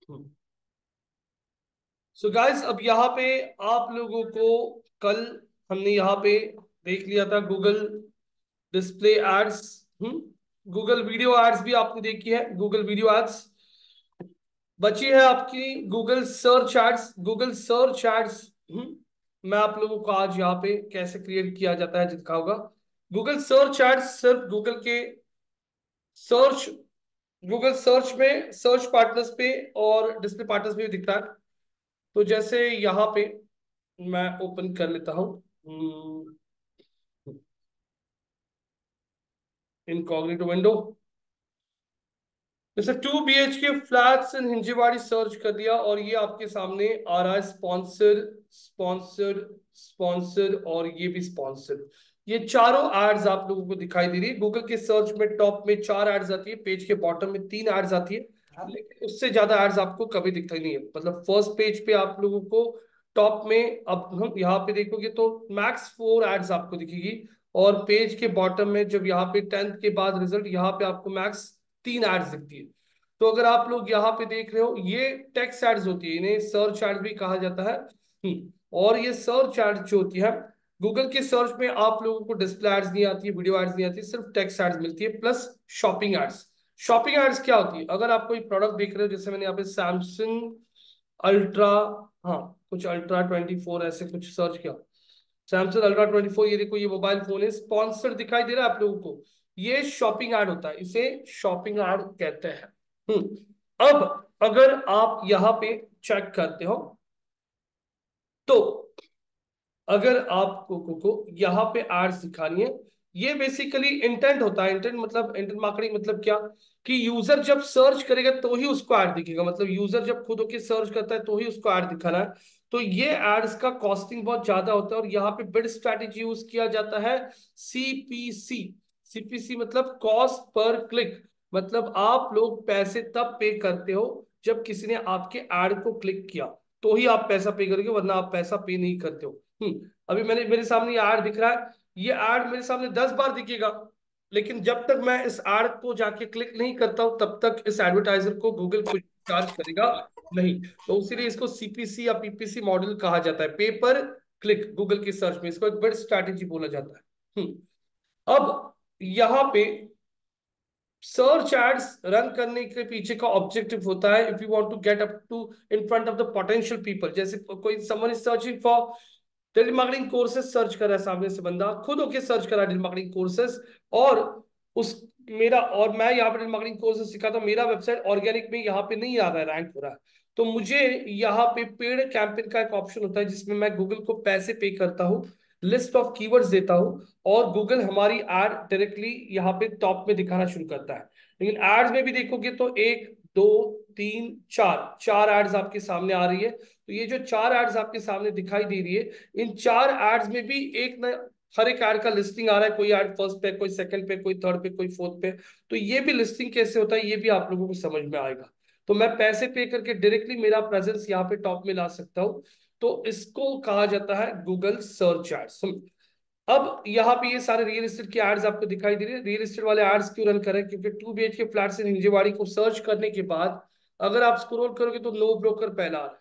So guys, अब यहाँ पे आप लोगों को कल हमने यहाँ पे देख लिया था Google display ads. Google video ads भी आपने देखी है, गूगल वीडियो एड्स। बची है आपकी Google search ads. Google search ads मैं आप लोगों को आज यहाँ पे कैसे क्रिएट किया जाता है दिखाऊंगा। गूगल सर्च एड्स सिर्फ गूगल के सर्च, गूगल सर्च में सर्च पार्टनर्स पे और डिस्प्ले पार्टनर्स पे भी दिखता है। तो जैसे यहाँ पे मैं ओपन कर लेता हूँ इनकॉग्निटो विंडो। जैसे 2 BHK फ्लैट्स इन हिंजेवाड़ी सर्च कर दिया और ये आपके सामने आ रहा है स्पॉन्सर, स्पॉन्सर्ड, स्पॉन्सर्ड और ये भी स्पॉन्सर्ड। ये चारों एड्स आप लोगों को दिखाई दे रही है। गूगल के सर्च में टॉप में 4 एड्स आती है, पेज के बॉटम में 3 एड्स आती है, लेकिन उससे ज्यादा एड्स आपको कभी दिखता ही नहीं है। मतलब फर्स्ट पेज पे आप लोगों को टॉप में, अब हम यहाँ पे देखोगे तो मैक्स 4 एड्स आपको दिखेगी। और पेज के बॉटम में जब यहाँ पे 10th के बाद रिजल्ट, यहाँ पे आपको मैक्स 3 एड्स दिखती है। तो अगर आप लोग यहाँ पे देख रहे हो, ये टेक्स्ट एड्स होती है, इन्हें सर्च एड्स भी कहा जाता है। और ये सर्च एड्स जो होती है, गूगल के सर्च में आप लोगों को डिस्प्ले एड्स नहीं आती है, वीडियो एड्स नहीं आती है, सिर्फ टेक्स्ट एड्स मिलती है plus shopping ads. Shopping ads क्या होती है? अगर आप कोई प्रोडक्ट देख रहे हो, जैसे मैंने यहाँ पे सैमसंग अल्ट्रा, हाँ कुछ अल्ट्रा 24 ऐसे कुछ सर्च किया, सैमसंग अल्ट्रा 24, ये देखो ये मोबाइल फोन है, स्पॉन्सर दिखाई दे रहा है आप लोगों को। ये शॉपिंग ऐड होता है, इसे शॉपिंग ऐड कहते हैं। अब अगर आप यहाँ पे चेक करते हो तो अगर आपको को यहाँ पे एड्स दिखानी है, ये बेसिकली इंटेंट होता है। इंटेंट मतलब, इंटेंट मार्केटिंग मतलब क्या, कि यूजर जब सर्च करेगा तो ही उसको ऐड दिखेगा। मतलब यूजर जब खुद होके सर्च करता है तो ही उसको ऐड दिखाना है। तो ये एड्स का कॉस्टिंग बहुत ज्यादा होता है और यहाँ पे बिड स्ट्रैटेजी यूज किया जाता है, सीपीसी। सीपीसी मतलब कॉस्ट पर क्लिक। मतलब आप लोग पैसे तब पे करते हो जब किसी ने आपके एड को क्लिक किया, तो ही आप पैसा पे करोगे, वरना आप पैसा पे नहीं करते हो। अभी मैंने, मेरे सामने ये ऐड दिख रहा है, ये ऐड मेरे सामने 10 बार दिखेगा, लेकिन जब तक मैं इस ऐड को जाके क्लिक नहीं करता हूं तब तक इस एडवर्टाइजर को गूगल कुछ चार्ज करेगा नहीं। तो इसीलिए इसको सीपीसी या पीपीसी मॉडल कहा जाता है, पे पर क्लिक। गूगल की सर्च में इसको एक बड़ी स्ट्रैटेजी बोला जाता है। अब यहाँ पे सर्च एड्स रन करने के पीछे का ऑब्जेक्टिव होता है, if you want to get up to in front of the potential people. जैसे कोई someone is searching for telemarketing courses, search कर रहा है सामने से बंदा, खुद होके सर्च कर रहा है टेली मार्केटिंग कोर्सेज, और उस मेरा, और मैं यहाँ पे टेली मार्केटिंग कोर्सेज सिखाता हूँ, मेरा वेबसाइट ऑर्गेनिक में यहाँ पे नहीं आ रहा है, रैंक हो रहा है। तो मुझे यहाँ पे पेड कैंपेन का एक ऑप्शन होता है जिसमें मैं गूगल को पैसे पे करता हूँ, लिस्ट ऑफ कीवर्ड्स देता हूँ, और गूगल हमारी एड डायरेक्टली यहाँ पे टॉप में दिखाना शुरू करता है। लेकिन एड्स में भी देखोगे तो 1 2 3 4 एड्स आपके सामने आ रही है। तो ये जो 4 एड्स आपके सामने दिखाई दे रही है, इन 4 एड्स में भी एक न, हर एक एड का लिस्टिंग आ रहा है। कोई एड फर्स्ट पे, कोई सेकंड पे, कोई थर्ड पे, कोई फोर्थ पे। तो ये भी लिस्टिंग कैसे होता है ये भी आप लोगों को समझ में आएगा। तो मैं पैसे पे करके डायरेक्टली मेरा प्रेजेंस यहाँ पे टॉप में ला सकता हूँ। तो इसको कहा जाता है गूगल सर्च एड्स। अब यहाँ पे ये सारे रियल एस्टेट के एड्स आपको दिखाई दे रहे हैं। रियल एस्टेट वाले एड्स क्यों रन करें? क्योंकि 2 BHK फ्लैट्स इन हिंजेवाड़ी को सर्च करने के बाद अगर आप स्क्रॉल करोगे तो नो ब्रोकर पहला आ रहा है,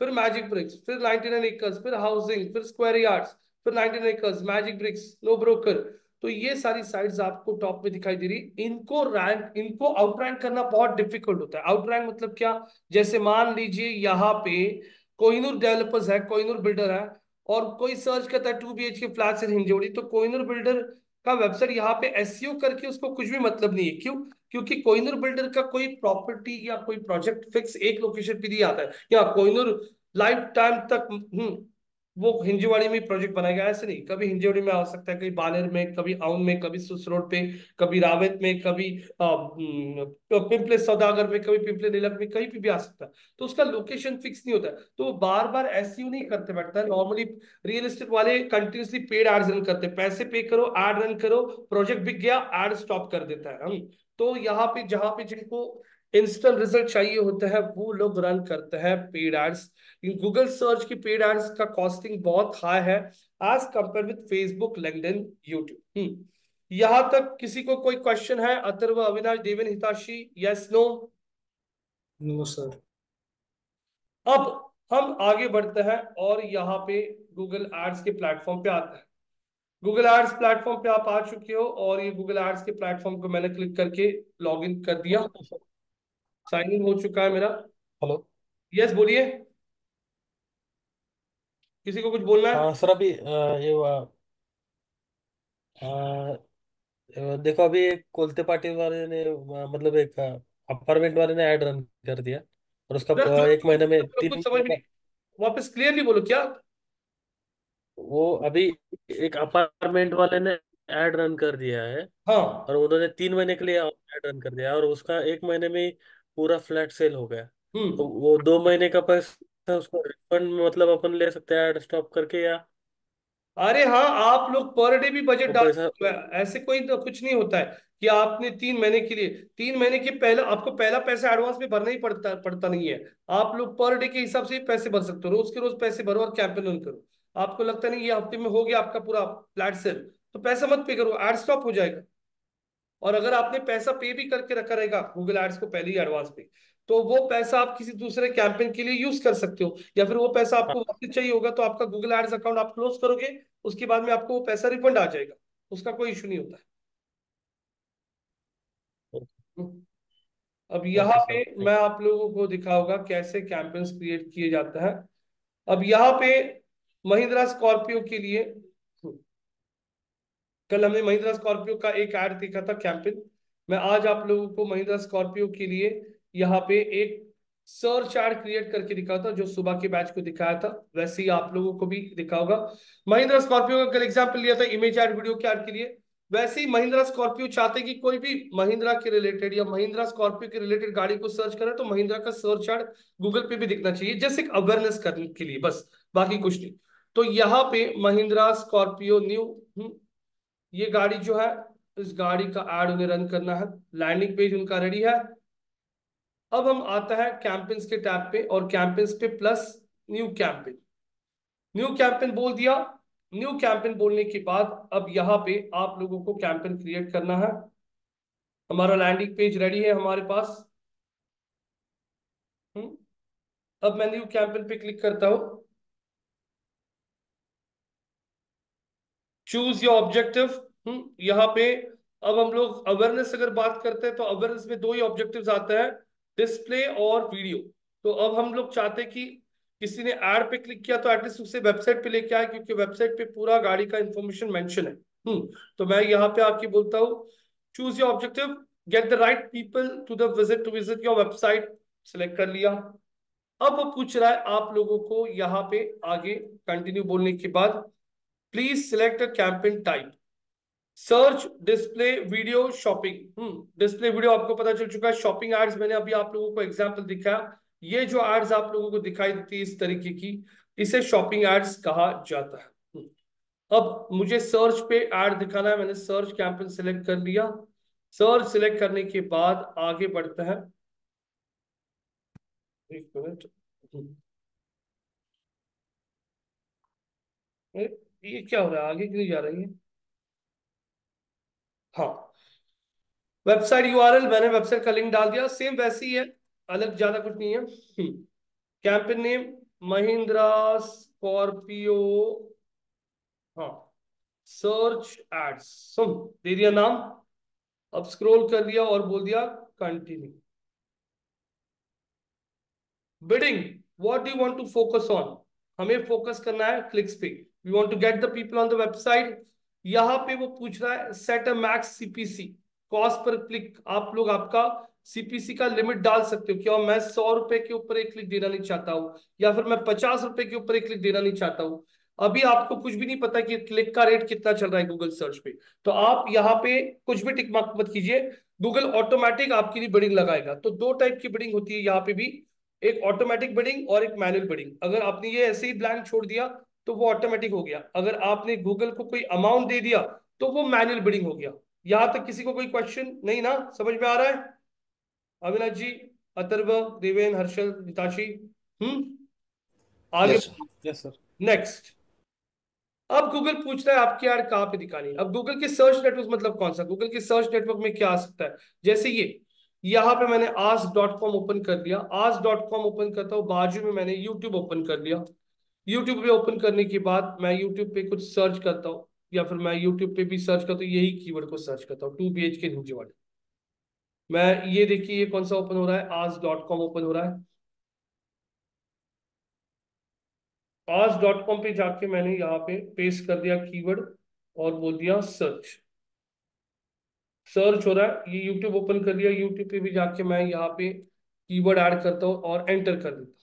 फिर मैजिक ब्रिक्स, फिर 99 एकर्स, फिर हाउसिंग, फिर स्क्वायर यार्ड्स, फिर 99 acres, MagicBricks, NoBroker. तो ये सारी साइट्स आपको टॉप में दिखाई दे रही। इनको रैंक, इनको आउट रैंक करना बहुत डिफिकल्ट होता है। आउट रैंक मतलब क्या? जैसे मान लीजिए यहाँ पे कोहिनूर डेवलपर्स है, कोहिनूर बिल्डर है, और कोई सर्च करता है 2 BHK फ्लैट्स इन हिंजोड़ी, तो कोहिनूर बिल्डर का वेबसाइट यहाँ पे एसईओ करके उसको कुछ भी मतलब नहीं है। क्यों? क्योंकि कोहिनूर बिल्डर का कोई प्रॉपर्टी या कोई प्रोजेक्ट फिक्स एक लोकेशन पे नहीं आता है, या कोहिनूर लाइफ टाइम तक वो हिंजेवाड़ी में प्रोजेक्ट बनाएगा, ऐसे नहीं। कभी हिंजेवाड़ी में आ सकता है, कभी बानेर में, कभी आउन में, कभी सुस रोड पे, कभी रावत में, कभी पिंपले सौदागर में, कभी पिंपले नीलक में, कहीं पे भी आ सकता है। तो उसका लोकेशन फिक्स नहीं होता है, तो वो बार बार एसईओ नहीं करते बैठता है। नॉर्मली रियल एस्टेट वाले कंटिन्यूसली पेड एड्स रन करते हैं, पैसे पे करो, एड रन करो, प्रोजेक्ट बिक गया, एड स्टॉप कर देता है हम। तो यहाँ पे जहां पे जिनको इंस्टेंट रिजल्ट चाहिए होता है वो लोग रन करते हैं पेड एड्स। गूगल सर्च की पेड एड्स का कॉस्टिंग बहुत हाई है as compare with Facebook, LinkedIn, YouTube. यहां तक किसी को कोई क्वेश्चन है? Atharva, Avinash, Devan, Hitashi, yes no? No sir. अब हम आगे बढ़ते हैं और यहाँ पे गूगल एड्स के प्लेटफॉर्म पे आते हैं। गूगल एड्स प्लेटफॉर्म पे आप आ चुके हो और ये गूगल एड्स के प्लेटफॉर्म को मैंने क्लिक करके लॉग इन कर दिया। साइन इन हो चुका है मेरा। हेलो। यस बोलिए, किसी को कुछ बोलना है? हाँ सर, अभी ये देखो, अभी एक कोलते पाटिल वाले ने मतलब एक अपार्टमेंट वाले ने ऐड रन कर दिया, और उसका एक महीने में कुछ तीन समझ महीने में का। नहीं, वापस क्लियरली बोलो क्या। वो अभी एक अपार्टमेंट वाले ने ऐड रन कर दिया है, हाँ। और उन्होंने 3 महीने के लिए ऐड रन कर दिया है, और उसका एक महीने में ही पूरा फ्लैट सेल हो गया। तो हम्म। वो 2 महीने का पैसा उसको रिफंड मतलब अपन ले सकते हैं ऐड स्टॉप करके, या अरे हाँ, आप लोग पर डे भी बजट वो डाल पैसा। सकते हो, ऐसे कोई तो कुछ नहीं होता है कि आपने 3 महीने के लिए, 3 महीने के पहले आपको पहला पैसा एडवांस में भरना ही पड़ता नहीं है। आप लोग पर डे के हिसाब से ही पैसे भर सकते हो, रोज के रोज पैसे भरो और कैंपेन रन करो। आपको लगता नहीं ये हफ्ते में हो गया आपका पूरा फ्लैट सेल, तो पैसा मत पे करो, एड स्टॉप हो जाएगा। और अगर आपने पैसा पे भी करके रखा रहेगा गूगल एड्स को पहले ही एडवांस पे, तो वो पैसा आप किसी दूसरे कैंपेन के लिए यूज कर सकते हो, या फिर वो पैसा आपको हाँ। वापस चाहिए होगा तो आपका गूगल एड्स अकाउंट आप क्लोज करोगे, उसके बाद में आपको वो पैसा रिफंड आ जाएगा। उसका कोई इशू नहीं होता है। अब यहाँ ओके पे सर, मैं थैंक आप लोगों को दिखाऊंगा कैसे कैंपेन्स क्रिएट किए जाते हैं। अब यहाँ पे महिंद्रा स्कॉर्पियो के लिए, कल हमने महिंद्रा स्कॉर्पियो का एक ऐड देखा था कैंपेन। मैं आज आप लोगों को महिंद्रा स्कॉर्पियो के लिए यहाँ पे एक सर्च ऐड क्रिएट करके दिखा था, जो सुबह के बैच को दिखाया था वैसे ही आप लोगों को भी दिखा होगा। महिंद्रा स्कॉर्पियो का कल एग्जाम्पल लिया था इमेज ऐड वीडियो के ऐड के लिए। वैसे ही महिंद्रा स्कॉर्पियो चाहते कि कोई भी महिंद्रा के रिलेटेड या महिंद्रा स्कॉर्पियो के रिलेटेड गाड़ी को सर्च करे तो महिंद्रा का सर्च ऐड गूगल पे भी दिखना चाहिए, जैसे एक अवेयरनेस करने के लिए बस, बाकी कुछ नहीं। तो यहाँ पे महिंद्रा स्कॉर्पियो न्यू, ये गाड़ी जो है, इस गाड़ी का एड उन्हें रन करना है। लैंडिंग पेज उनका रेडी है। अब हम आता है कैंपेन्स के टैब पे और कैंपेन्स पे plus new campaign. New campaign बोल दिया। न्यू कैंपेन बोलने के बाद अब यहाँ पे आप लोगों को कैंपेन क्रिएट करना है। हमारा लैंडिंग पेज रेडी है हमारे पास। हम्म, अब मैं न्यू कैंपेन पे क्लिक करता हूँ। Choose your objective. यहाँ पे अब हम लोग अवेयरनेस अगर बात करते हैं तो अवेयरनेस में दो ही ऑब्जेक्टिव्स आते हैं, डिस्प्ले और वीडियो। तो अब हम लोग चाहते हैं कि किसी ने ऐड पे क्लिक किया तो एटलीस्ट उसे वेबसाइट पे लेके आए, क्योंकि वेबसाइट पे पूरा गाड़ी का इंफॉर्मेशन मेंशन है। तो मैं यहाँ पे आके बोलता हूँ choose your objective, get the right people to visit your website. Select कर लिया। अब वो पूछ रहा है आप लोगों को यहाँ पे आगे कंटिन्यू बोलने के बाद please select a campaign type, search, display, video, shopping. Display video आपको पता चल चुका है। शॉपिंग एड्स मैंने अभी आप लोगों को एग्जांपल दिखाया। ये जो एड्स आप लोगों को दिखाई देती है इस तरीके की, इसे शॉपिंग एड्स कहा जाता है। अब मुझे सर्च पे ऐड दिखाना है, मैंने सर्च कैंपेन सिलेक्ट कर लिया। सर्च सिलेक्ट करने के बाद आगे बढ़ते हैं। एक मिनट। ये क्या हो रहा है, आगे क्यों नहीं जा रही है? हाँ, वेबसाइट यूआरएल मैंने वेबसाइट का लिंक डाल दिया, सेम वैसी ही है, अलग ज्यादा कुछ नहीं है। कैंपेन नेम महिंद्रा स्कॉर्पियो, हाँ, सर्च एड्स, सुन, दे दिया नाम। अब स्क्रॉल कर लिया और बोल दिया continue. Bidding, what do you want to focus on? हमें फोकस करना है क्लिक्स पे। We want to get the people on the website. यहाँ पे वो पूछ रहा है set a max CPC, cost per click. आप लोग आपका सीपीसी का लिमिट डाल सकते हो, क्या मैं 100 रुपए के ऊपर एक क्लिक देना नहीं चाहता हूँ, या फिर मैं 50 रुपए के ऊपर एक क्लिक देना नहीं चाहता हूँ। अभी आपको कुछ भी नहीं पता कि क्लिक का रेट कितना चल रहा है गूगल सर्च पे, तो आप यहाँ पे कुछ भी टिक मार्क मत कीजिए। गूगल ऑटोमेटिक आपके लिए बिडिंग लगाएगा। तो दो टाइप की बिडिंग होती है यहाँ पे भी, एक ऑटोमेटिक बिडिंग और एक मैनुअल बिडिंग। अगर आपने ये ऐसे ही ब्लैंक छोड़ दिया तो वो ऑटोमेटिक हो गया, अगर आपने गूगल को कोई अमाउंट दे दिया तो वो मैनुअल बिडिंग हो गया। यहां तक किसी को कोई क्वेश्चन नहीं ना, समझ में आ रहा है? अविनाश जी, अथर्व, देवेन, हर्षल, हिताशी। हम्म, आगे। Yes sir. Yes sir. Next. अब गूगल पूछ रहा है आपकी ऐड कहाँ पे दिखानी है। अब गूगल के सर्च नेटवर्क मतलब कौन सा, गूगल के सर्च नेटवर्क में क्या आ सकता है, जैसे ये यहाँ पे मैंने ask.com ओपन कर दिया, ask.com ओपन करता हूँ, बाजू में मैंने यूट्यूब ओपन कर लिया। यूट्यूब पे ओपन करने के बाद मैं यूट्यूब पे कुछ सर्च करता हूँ, या फिर मैं यूट्यूब पे भी सर्च करता हूँ, यही कीवर्ड को सर्च करता हूँ, 2 BHK हिंजीवाड़ी। मैं ये देखिए ये कौन सा ओपन हो रहा है, ask.com ओपन हो रहा है। ask.com पे जाके मैंने यहाँ पे पेस्ट कर दिया कीवर्ड और बोल दिया सर्च। सर्च हो रहा है, ये यूट्यूब ओपन कर दिया, यूट्यूब पे भी जाके मैं यहाँ पे कीवर्ड ऐड करता हूँ और एंटर कर देता हूँ।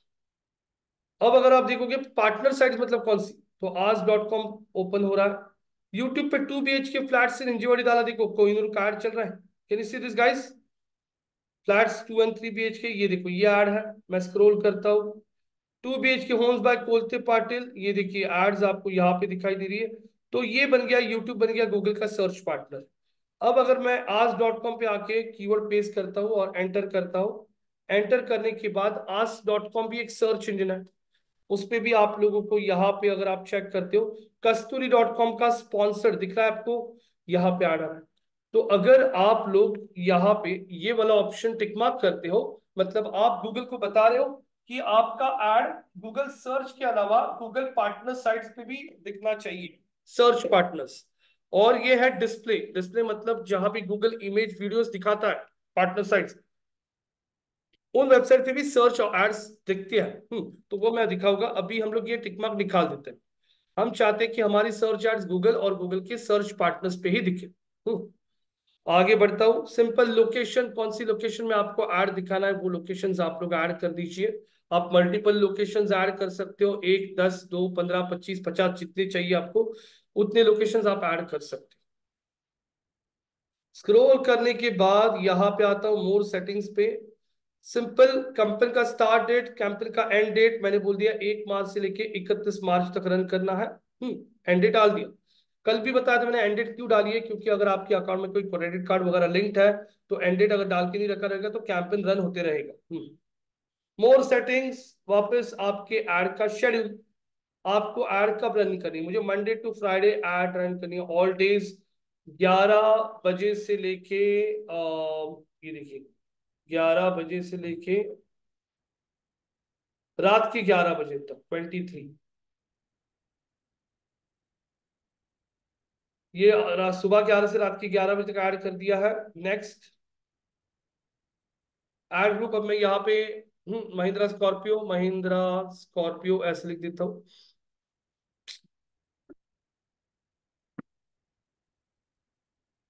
अब अगर आप देखोगे पार्टनर साइट मतलब कौन सी, तो आज.com ओपन हो रहा है। यूट्यूब पे 2 BHK फ्लैट्स इन हिंजीवाड़ी डाला, देखो कोहिनूर का ऐड चल रहा है। Can you see this guys, flats 2 and 3 BHK, ये देखो ये ऐड है। मैं स्क्रॉल करता हूँ, 2 BHK homes by Kolte Patil, ये देखिए एड्स आपको यहाँ पे दिखाई दे रही है। तो ये बन गया, यूट्यूब बन गया गूगल का सर्च पार्टनर। अब अगर मैं आज.com पे आके कीवर्ड पेस्ट करता हूँ और एंटर करता हूँ, एंटर करने के बाद आज.com भी एक सर्च इंजन है, उस पे भी आप लोगों को यहाँ पे अगर आप चेक करते हो, कस्तूरी.com का स्पॉन्सर दिख रहा है आपको, यहाँ पे आ रहा है। तो अगर आप लोग यहाँ पे ये वाला ऑप्शन टिक मार्क करते हो, मतलब आप गूगल को बता रहे हो कि आपका एड गूगल सर्च के अलावा गूगल पार्टनर साइट्स पे भी दिखना चाहिए, सर्च पार्टनर्स। और ये है डिस्प्ले, डिस्प्ले मतलब जहां भी गूगल इमेज वीडियोस दिखाता है पार्टनर साइट्स, उन वेबसाइट पे भी सर्च और एड्स दिखते हैं। तो वो मैं दिखाऊंगा, अभी हम लोग ये टिक मार्क निकाल देते हैं। हम चाहते हैं कि हमारी सर्च एड्स गूगल और गूगल के सर्च पार्टनर्स पे ही दिखे। आगे बढ़ता हूँ, सिंपल लोकेशन, कौन सी लोकेशन में आपको ऐड दिखाना है वो लोकेशंस आप लोग ऐड कर दीजिए। आप मल्टीपल लोकेशंस ऐड कर सकते हो, 1, 10, 2, 15, 25, 50, जितने चाहिए आपको उतने लोकेशंस आप ऐड कर सकते हो। स्क्रॉल करने के बाद यहाँ पे आता हूँ मोर सेटिंग्स पे। सिंपल कैंपेन का स्टार्ट डेट, कैंपेन का एंड डेट मैंने बोल दिया 1 मार्च से लेके 31 मार्च तक रन करना है। एंड डेट डाल दिया। कल भी बताया था मैंने एंड डेट क्यों डाली है, क्योंकि अगर आपके अकाउंट में कोई क्रेडिट कार्ड वगैरह लिंक्ड है तो एंड डेट अगर डाल के नहीं रखा रहेगा तो कैंपेन रन होते रहेगा। मोर सेटिंग्स, वापस आपके एड का शेड्यूल, आपको एड कब रन करनी है, मुझे Monday to Friday ad run करनी है, ऑल डेज 11 बजे से लेके ये देखिए 11 बजे से लेके रात के 11 बजे तक, 23, ये सुबह 11 से रात के 11 बजे तक ऐड कर दिया है। नेक्स्ट ऐड ग्रुप, अब मैं यहाँ पे महिंद्रा स्कॉर्पियो, महिंद्रा स्कॉर्पियो ऐसे लिख देता हूँ।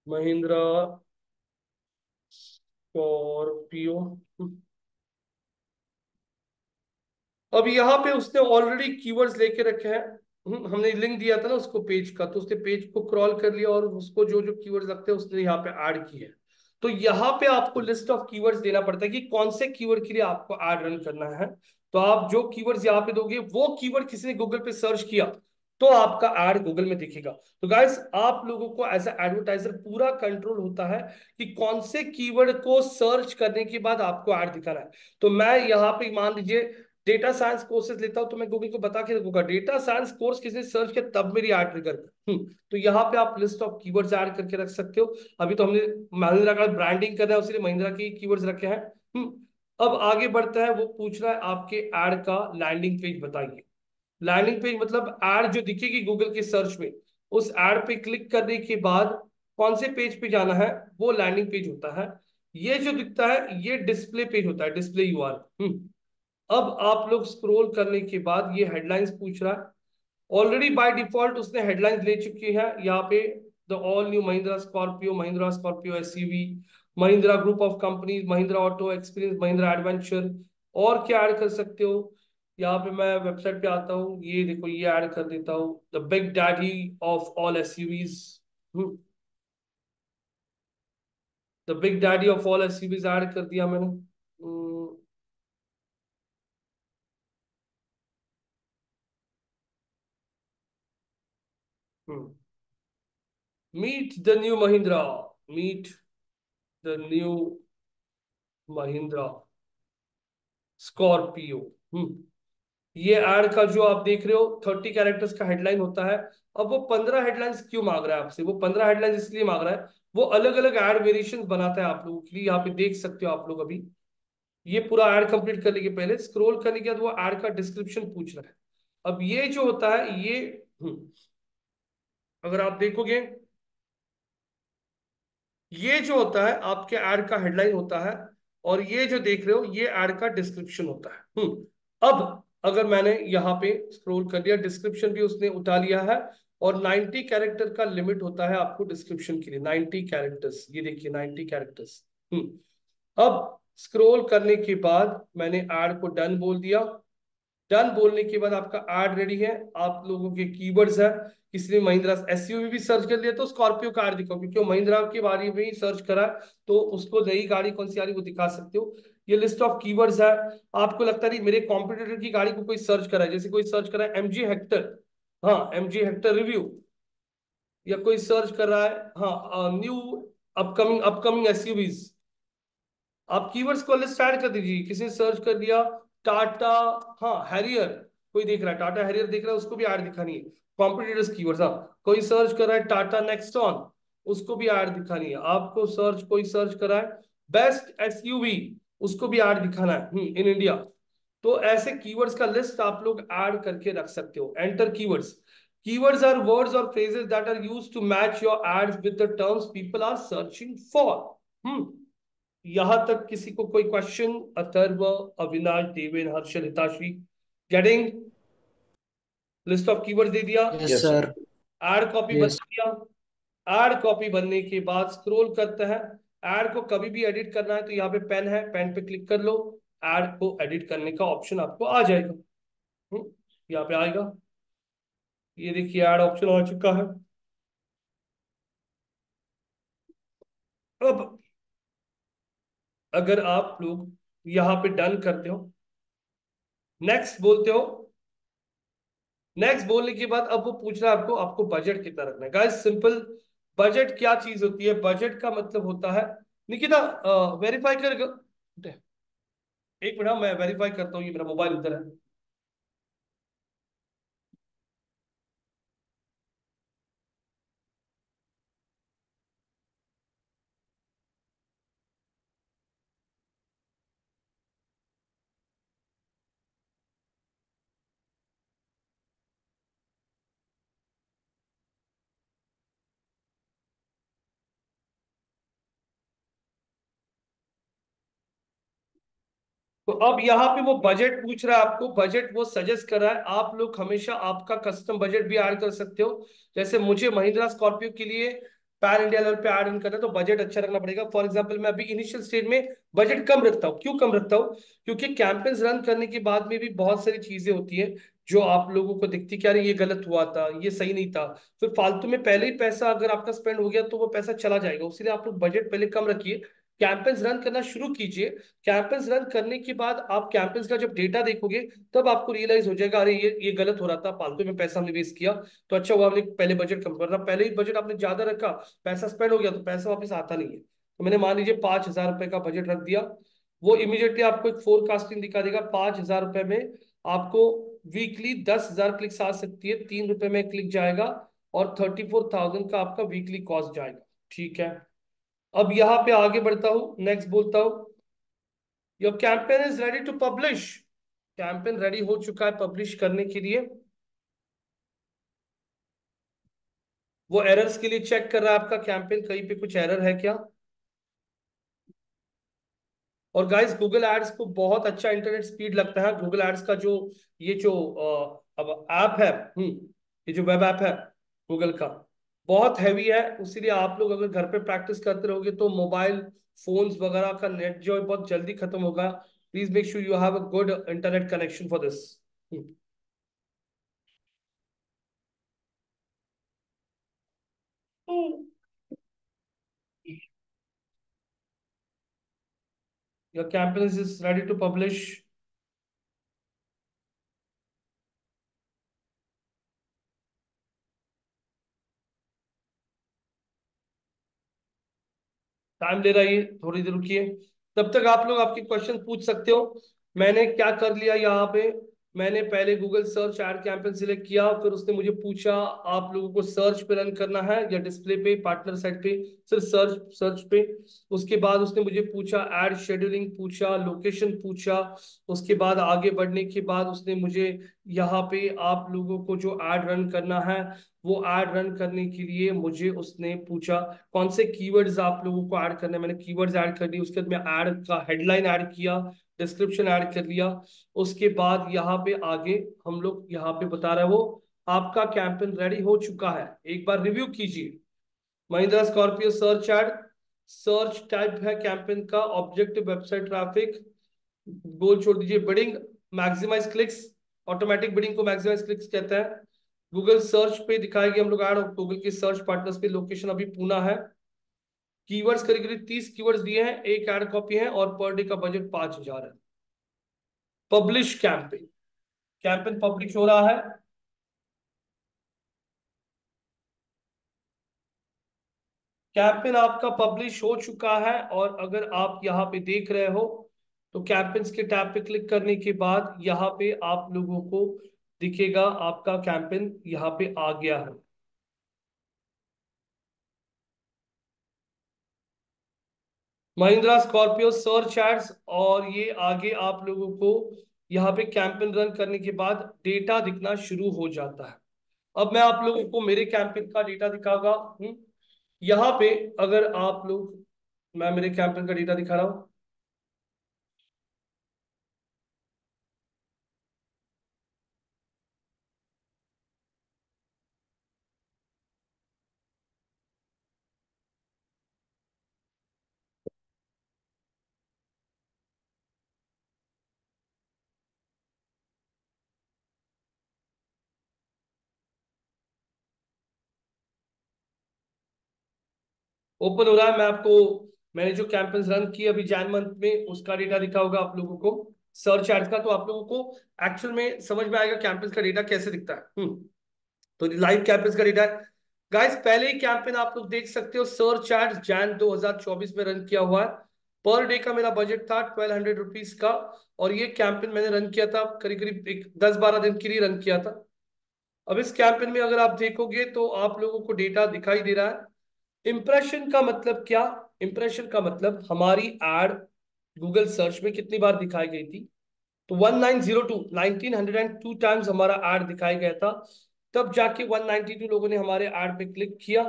महिंद्रा स्कॉर्पियो। अब यहाँ पे उसने ऑलरेडी कीवर्ड्स लेके रखे हैं। हमने लिंक दिया था ना उसको पेज का, तो उसने पेज को क्रॉल कर लिया और उसको जो जो कीवर्ड्स लगते हैं उसने यहाँ पे ऐड किए हैं। तो यहाँ पे आपको लिस्ट ऑफ कीवर्ड्स देना पड़ता है कि कौन से कीवर्ड के लिए आपको ऐड रन करना है। तो आप जो कीवर्ड्स यहाँ पे दोगे वो कीवर्ड किसी ने गूगल पे सर्च किया तो आपका ऐड गूगल में दिखेगा। तो गाइस आप लोगों को एज ए एडवर्टाइजर पूरा कंट्रोल होता है कि कौन से कीवर्ड को सर्च करने के बाद आपको ऐड दिखाना है। तो मैं यहाँ पे मान लीजिए डेटा साइंस कोर्सेज लेता हूं तो मैं गूगल को बता के रखूंगा डेटा साइंस कोर्स किसी ने सर्च किया तब मेरी ऐड ट्रिगर। तो यहाँ पे आप लिस्ट ऑफ कीवर्ड्स ऐड करके रख सकते हो। अभी तो हमने महिंद्रा का ब्रांडिंग कर रहा है, उसलिए महिंद्रा के कीवर्ड्स रखे हैं। अब आगे बढ़ता है, वो पूछ रहा है आपके ऐड का लैंडिंग पेज बताइए। लैंडिंग पेज मतलब ऐड जो दिखेगी गूगल के सर्च में, उस ऐड पे क्लिक करने के बाद कौन से पेज पे जाना है वो लैंडिंग पेज होता है। ये जो दिखता है ये डिस्प्ले पेज होता है, डिस्प्ले यूआरएल। अब आप लोग स्क्रॉल करने के बाद ये हेडलाइंस पूछ रहा है। ऑलरेडी बाय डिफॉल्ट उसने हेडलाइंस ले चुकी है यहाँ पे, the all new Mahindra Scorpio SUV, Mahindra group of companies, Mahindra auto experience, Mahindra adventure. और क्या ऐड कर सकते हो, यहाँ पे मैं वेबसाइट पे आता हूँ, ये देखो ये ऐड कर देता हूँ, the big daddy of all SUVs, the big daddy of all SUVs add कर दिया मैंने। Meet the new Mahindra, meet the new Mahindra Scorpio. ये एड का जो आप देख रहे हो 30 कैरेक्टर्स का हेडलाइन होता है। अब वो 15 हेडलाइंस क्यों मांग रहा है आपसे, वो 15 हेडलाइंस इसलिए मांग रहा है वो अलग अलग एड वेरिएशन बनाता है आप लोगों के लिए। यहाँ पे देख सकते हो आप लोग अभी। ये पूरा ऐड कंप्लीट करने के पहले स्क्रॉल करने के बाद वो ऐड का डिस्क्रिप्शन पूछ रहा है। अब ये जो होता है ये, अगर आप देखोगे, ये जो होता है आपके ऐड का हेडलाइन होता है, और ये जो देख रहे हो ये ऐड का डिस्क्रिप्शन होता है। अब अगर मैंने यहाँ पे स्क्रॉल कर दिया, डिस्क्रिप्शन भी उसने उठा लिया है। और 90 कैरेक्टर का लिमिट होता है आपको डिस्क्रिप्शन के लिए, 90 कैरेक्टर्स, ये देखिए 90 कैरेक्टर्स। अब स्क्रॉल करने के बाद मैंने ऐड को डन बोल दिया। डन बोलने के बाद आपका ऐड रेडी है। आप लोगों के कीवर्ड्स है, किसी ने महिंद्रा एसयूवी भी सर्च कर लिया तो स्कॉर्पियो का ऐड दिखाओ, क्योंकि वो महिंद्रा के बारे में ही सर्च करा है, तो उसको नई गाड़ी कौन सी आ रही है वो दिखा सकते हो। ये लिस्ट ऑफ कीवर्ड्स है। आपको लगता नहीं मेरे कॉम्पिटिटर की गाड़ी को कोई सर्च करा है, जैसे कोई सर्च करा है एमजी हेक्टर, हाँ एमजी हेक्टर रिव्यू, या कोई सर्च कर रहा है हाँ न्यू अपकमिंग अपकमिंग एसयूवीज, आप कीवर्ड्स को लिस्ट ऐड कर दीजिए। किसी ने सर्च कर दिया टाटा, हाँ हैरियर, कोई देख रहा है टाटा हैरियर देख रहा है, उसको भी ऐड दिखानी है। कॉम्पिटिटर्स कीवर्ड्स, हाँ कोई सर्च कर रहा है टाटा नेक्सॉन, उसको भी ऐड दिखानी है। आपको सर्च, कोई सर्च कर रहा है बेस्ट एसयूवी, उसको भी ऐड दिखाना है इन इंडिया। तो ऐसे कीवर्ड्स का लिस्ट आप लोग ऐड करके रख सकते हो। Enter keywords. Keywords are words और phrases that are used to match your ads with the terms people are searching for. यहां तक किसी को कोई question? Atharva, Avinash, Deven, Harshal, Hitashri, getting? List of keyword दे दिया, yes sir. Add copy yes. बना दिया। ऐड कॉपी बनने के बाद स्क्रॉल करते हैं। ऐड को कभी भी एडिट करना है तो यहाँ पे पेन है, पेन पे क्लिक कर लो, ऐड को एडिट करने का ऑप्शन आपको आ जाएगा। यहाँ पे आएगा, ये देखिए ऐड ऑप्शन आ चुका है। अब अगर आप लोग यहाँ पे डन करते हो, नेक्स्ट बोलते हो, नेक्स्ट बोलने के बाद अब वो पूछ रहा है आपको, आपको बजट कितना रखना है। गाइस सिंपल, बजट क्या चीज होती है? बजट का मतलब होता है, निकिता वेरीफाई कर, एक मिनट मैं वेरीफाई करता हूँ, ये मेरा मोबाइल उधर है। तो अब यहाँ पे वो बजट पूछ रहा है आपको, बजट वो सजेस्ट कर रहा है। आप लोग हमेशा आपका कस्टम बजट भी ऐड कर सकते हो। जैसे मुझे महिंद्रा स्कॉर्पियो के लिए पैन इंडिया लेवल पे ऐड करना है तो बजट अच्छा रखना पड़ेगा। फॉर एग्जांपल मैं अभी इनिशियल स्टेज में बजट कम रखता हूँ। क्यों कम रखता हूँ? क्योंकि कैंपेन्स रन करने के बाद में भी बहुत सारी चीजें होती हैं जो आप लोगों को दिखती कि अरे ये गलत हुआ था, ये सही नहीं था, फिर फालतू में पहले ही पैसा अगर आपका स्पेंड हो गया तो वो पैसा चला जाएगा। इसलिए आप लोग बजट पहले कम रखिए, कैंपेन्स रन करना शुरू कीजिए। कैंपेन्स रन करने के बाद आप कैंपेन्स का जब डेटा देखोगे तब आपको रियलाइज हो जाएगा अरे ये गलत हो रहा था, फालतू में पैसा हमने वेस्ट किया, तो अच्छा हुआ हमने पहले बजट कम करना। पहले ही बजट आपने ज्यादा रखा, पैसा स्पेंड हो गया तो पैसा वापस आता नहीं है। तो मैंने मान लीजिए 5,000 रुपए का बजट रख दिया, वो इमीडिएटली आपको एक फोरकास्टिंग दिखा देगा। 5,000 रुपए में आपको वीकली 10,000 क्लिक्स आ सकती है, 3 रुपए में क्लिक जाएगा, और 34,000 का आपका वीकली कॉस्ट जाएगा। ठीक है, अब यहां पे आगे बढ़ता हूं, नेक्स्ट बोलता हूं, your campaign is ready to publish. Campaign ready हो चुका है पब्लिश करने के लिए। वो एरर्स के लिए चेक कर रहा है आपका कैंपेन, कहीं पे कुछ एरर है क्या। और गाइस गूगल एड्स को बहुत अच्छा इंटरनेट स्पीड लगता है। गूगल एड्स का जो ये जो अब ऐप है, ये जो वेब ऐप है गूगल का, बहुत हैवी है। इसीलिए आप लोग अगर घर पे प्रैक्टिस करते रहोगे तो मोबाइल फोन्स वगैरह का नेट जो है बहुत जल्दी खत्म होगा। Please make sure you have a good internet connection for this. Your campaign is ready to publish. Time ले रहा है ये, थोड़ी देर रुकिए। तब तक आप लोग आपके क्वेश्चन पूछ सकते हो। मैंने क्या कर लिया यहाँ पे, मैंने पहले Google search add campaign select किया, फिर उसने मुझे पूछा आप लोगों को सर्च पे रन करना है या डिस्प्ले पे, पार्टनर साइट पे, सिर्फ सर्च सर्च पे। उसके बाद उसने मुझे पूछा ऐड शेड्यूलिंग पूछा, लोकेशन पूछा। उसके बाद आगे बढ़ने के बाद उसने मुझे यहाँ पे आप लोगों को जो ऐड रन करना है, वो ऐड रन करने के लिए मुझे उसने पूछा कौन से कीवर्ड्स आप लोगों को ऐड करने हैं। मैंने कीवर्ड्स ऐड कर दिए, उसके बाद मैं ऐड का हेडलाइन ऐड किया, डिस्क्रिप्शन ऐड कर लिया। उसके बाद यहाँ पे आगे हम लोग यहाँ पे बता रहे हो आपका कैंपेन रेडी हो चुका है, एक बार रिव्यू कीजिए। Mahindra Scorpio search ad, search type है कैंपेन का ऑब्जेक्टिव वेबसाइट ट्रैफिक, गोल छोड़ दीजिए bidding, maximize clicks, automatic bidding को मैक्सिमाइज क्लिक्स कहते हैं। गूगल सर्च पे दिखाएगी हम लोग ऐड, गूगल के सर्च पार्टनर्स पे, लोकेशन अभी पूना है। कीवर्ड्स करीब करीब 30 कीवर्ड्स दिए हैं, एक ऐड कॉपी है और पर डे का बजट 5,000 है। पब्लिश कैंपेन, कैंपेन पब्लिश हो रहा है। कैंपेन आपका पब्लिश हो चुका है और अगर आप यहाँ पे देख रहे हो तो कैंपेन्स के टैब पे क्लिक करने के बाद यहाँ पे आप लोगों को दिखेगा आपका कैंपेन यहाँ पे आ गया है। महिंद्रा स्कॉर्पियो सर्च एड्स, और ये आगे आप लोगों को यहाँ पे कैंपेन रन करने के बाद डेटा दिखना शुरू हो जाता है। अब मैं आप लोगों को मेरे कैंपेन का डेटा दिखाऊंगा। यहाँ पे अगर आप लोग, मैं मेरे कैंपेन का डेटा दिखा रहा हूँ। ओपन हो रहा है, मैं आपको मैंने जो कैंपेन्स रन किए अभी जैन मंथ में उसका डेटा दिखा होगा आप लोगों को, सर्च एड्स का, तो आप लोगों को एक्चुअल में समझ में आएगा कैंपेन्स का डेटा कैसे दिखता है। तो लाइव कैंपेन्स का डेटा है गाइस। पहले ही कैंपेन आप लोग देख सकते हो, सर्च एड्स जैन 2024 में रन किया हुआ है। पर डे का मेरा बजट था 1200 रुपीज का, और ये कैंपेन मैंने रन किया था करीब करीब एक 10-12 दिन के लिए रन किया था। अब इस कैंपेन में अगर आप देखोगे तो आप लोगों को डेटा दिखाई दे रहा है। इंप्रेशन का मतलब क्या? इंप्रेशन का मतलब हमारी एड गूगल सर्च में कितनी बार दिखाई गई थी। तो 1902 1902 टाइम्स हमारा एड दिखाया गया था, तब जाके 192 लोगों ने हमारे एड पे क्लिक किया।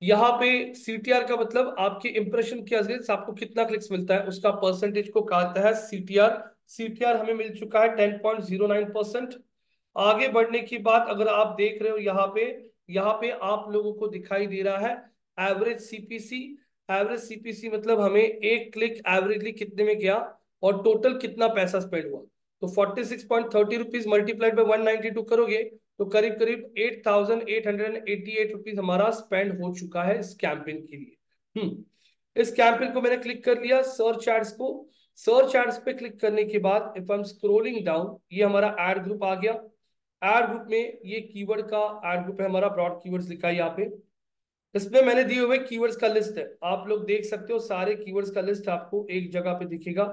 यहाँ पे सीटीआर का मतलब आपके इंप्रेशन के अगेंस्ट आपको कितना क्लिक्स मिलता है उसका परसेंटेज को कहता है सीटीआर। सीटीआर हमें मिल चुका है 10.09%। आगे बढ़ने की बात अगर आप देख रहे हो यहाँ पे आप लोगों को दिखाई दे रहा है एवरेज सीपीसी। एवरेज सीपीसी मतलब हमें एक क्लिक एवरेजली कितने में गया और टोटल कितना पैसा स्पेंड हुआ। तो 46.30 रुपीज मल्टीप्लाइड बाई 192 करोगे तो करीब करीब 8,888 रुपीज हमारा स्पेंड हो चुका है इस कैंपेन के लिए। इस कैंपेन को मैंने क्लिक कर लिया सर्च एड्स को। सर्च एड्स पे क्लिक करने के बाद if I am scrolling down, ये हमारा एड ग्रुप आ गया। एड ग्रुप में ये कीवर्ड का एड ग्रुप है हमारा, ब्रॉड कीवर्ड्स लिखा है यहाँ पे। इसमें मैंने दिए हुए कीवर्ड्स का लिस्ट है, आप लोग देख सकते हो सारे कीवर्ड्स का लिस्ट आपको एक जगह पे दिखेगा।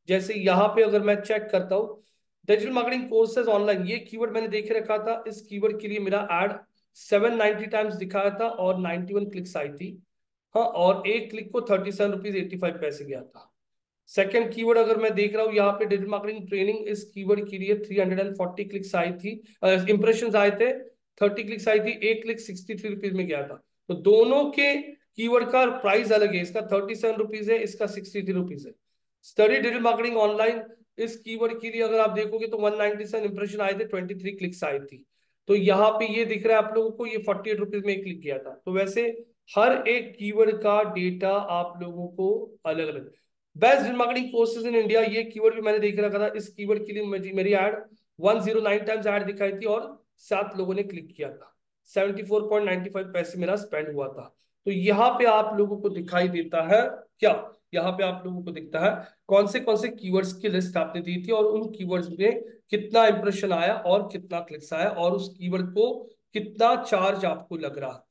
जैसे यहाँ पे अगर मैं चेक करता हूँ डिजिटल मार्केटिंग कोर्सेज ऑनलाइन, ये कीवर्ड मैंने देख रखा था। इस कीवर्ड के लिए मेरा एड 790 टाइम्स दिखाया था और 91 क्लिक्स आई थी। हाँ, और एक क्लिक को 37 रुपीज 85 पैसे गया था। सेकंड कीवर्ड अगर मैं देख रहा हूँ यहाँ पे डिजिटल मार्केटिंग ट्रेनिंग, इस कीवर्ड के लिए 340 क्लिक्स आई थी, इंप्रेशन आए थे, 30 क्लिक्स आई थी, एक क्लिक 63 रुपीज में गया था। तो दोनों के कीवर्ड का प्राइस अलग है, इसका 37 रुपीज है, इसका 63 रुपीज है। स्टडी डिजिटल मार्केटिंग ऑनलाइन, इस कीवर्ड के लिए अगर आप देखोगे तो 197 इंप्रेशन आए थे, 23 क्लिक्स आई थी। तो यहाँ पे ये दिख रहा है आप लोगों को, ये 48 रुपीज में एक क्लिक किया था। तो वैसे हर एक कीवर्ड का डेटा आप लोगों को अलग अलग। Best digital marketing courses in India, ये कीवर्ड भी मैंने देख रखा था। इस कीवर्ड के लिए मेरी एड 109 टाइम्स एड दिखाई थी और 7 लोगों ने क्लिक किया था। 74.95 पैसे मेरा स्पेंड हुआ था। तो यहाँ पे आप लोगों को दिखाई देता है क्या, यहाँ पे आप लोगों को दिखता है कौन से कीवर्ड्स की लिस्ट आपने दी थी और उन कीवर्ड्स में कितना इंप्रेशन आया और कितना क्लिक्स आया और उस कीवर्ड को कितना चार्ज आपको लग रहा।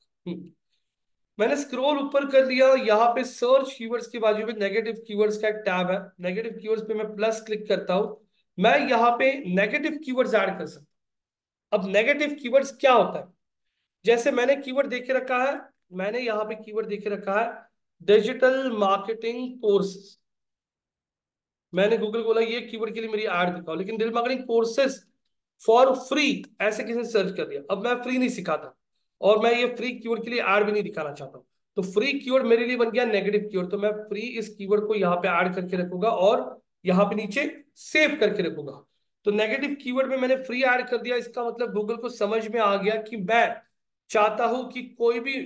मैंने स्क्रॉल ऊपर कर लिया, यहाँ पे सर्च कीवर्ड्स के बाजू में नेगेटिव कीवर्ड्स का एक टैब है। नेगेटिव कीवर्ड्स पे मैं प्लस क्लिक करता हूँ मैं यहाँ पे नेगेटिव कीवर्ड्स ऐड कर सकता हूँ। अब नेगेटिव कीवर्ड्स क्या होता है? जैसे मैंने कीवर्ड देखे रखा है, मैंने यहाँ पे कीवर्ड देखे रखा है डिजिटल मार्केटिंग कोर्सेज। मैंने गूगल बोला ये कीवर्ड के लिए मेरी ऐड दिखाओ, लेकिन digital marketing courses for free ऐसे किसी ने सर्च कर दिया। अब मैं फ्री नहीं सिखाता और मैं ये फ्री कीवर्ड के लिए ऐड भी नहीं दिखाना चाहता हूँ, तो फ्री कीवर्ड मेरे लिए बन गया नेगेटिव कीवर्ड। तो मैं फ्री इस कीवर्ड को यहाँ पे ऐड करके रखूंगा और यहाँ पे नीचे सेव करके रखूंगा। तो नेगेटिव कीवर्ड में मैंने फ्री ऐड कर दिया, इसका मतलब गूगल को समझ में आ गया कि मैं चाहता हूं कि कोई भी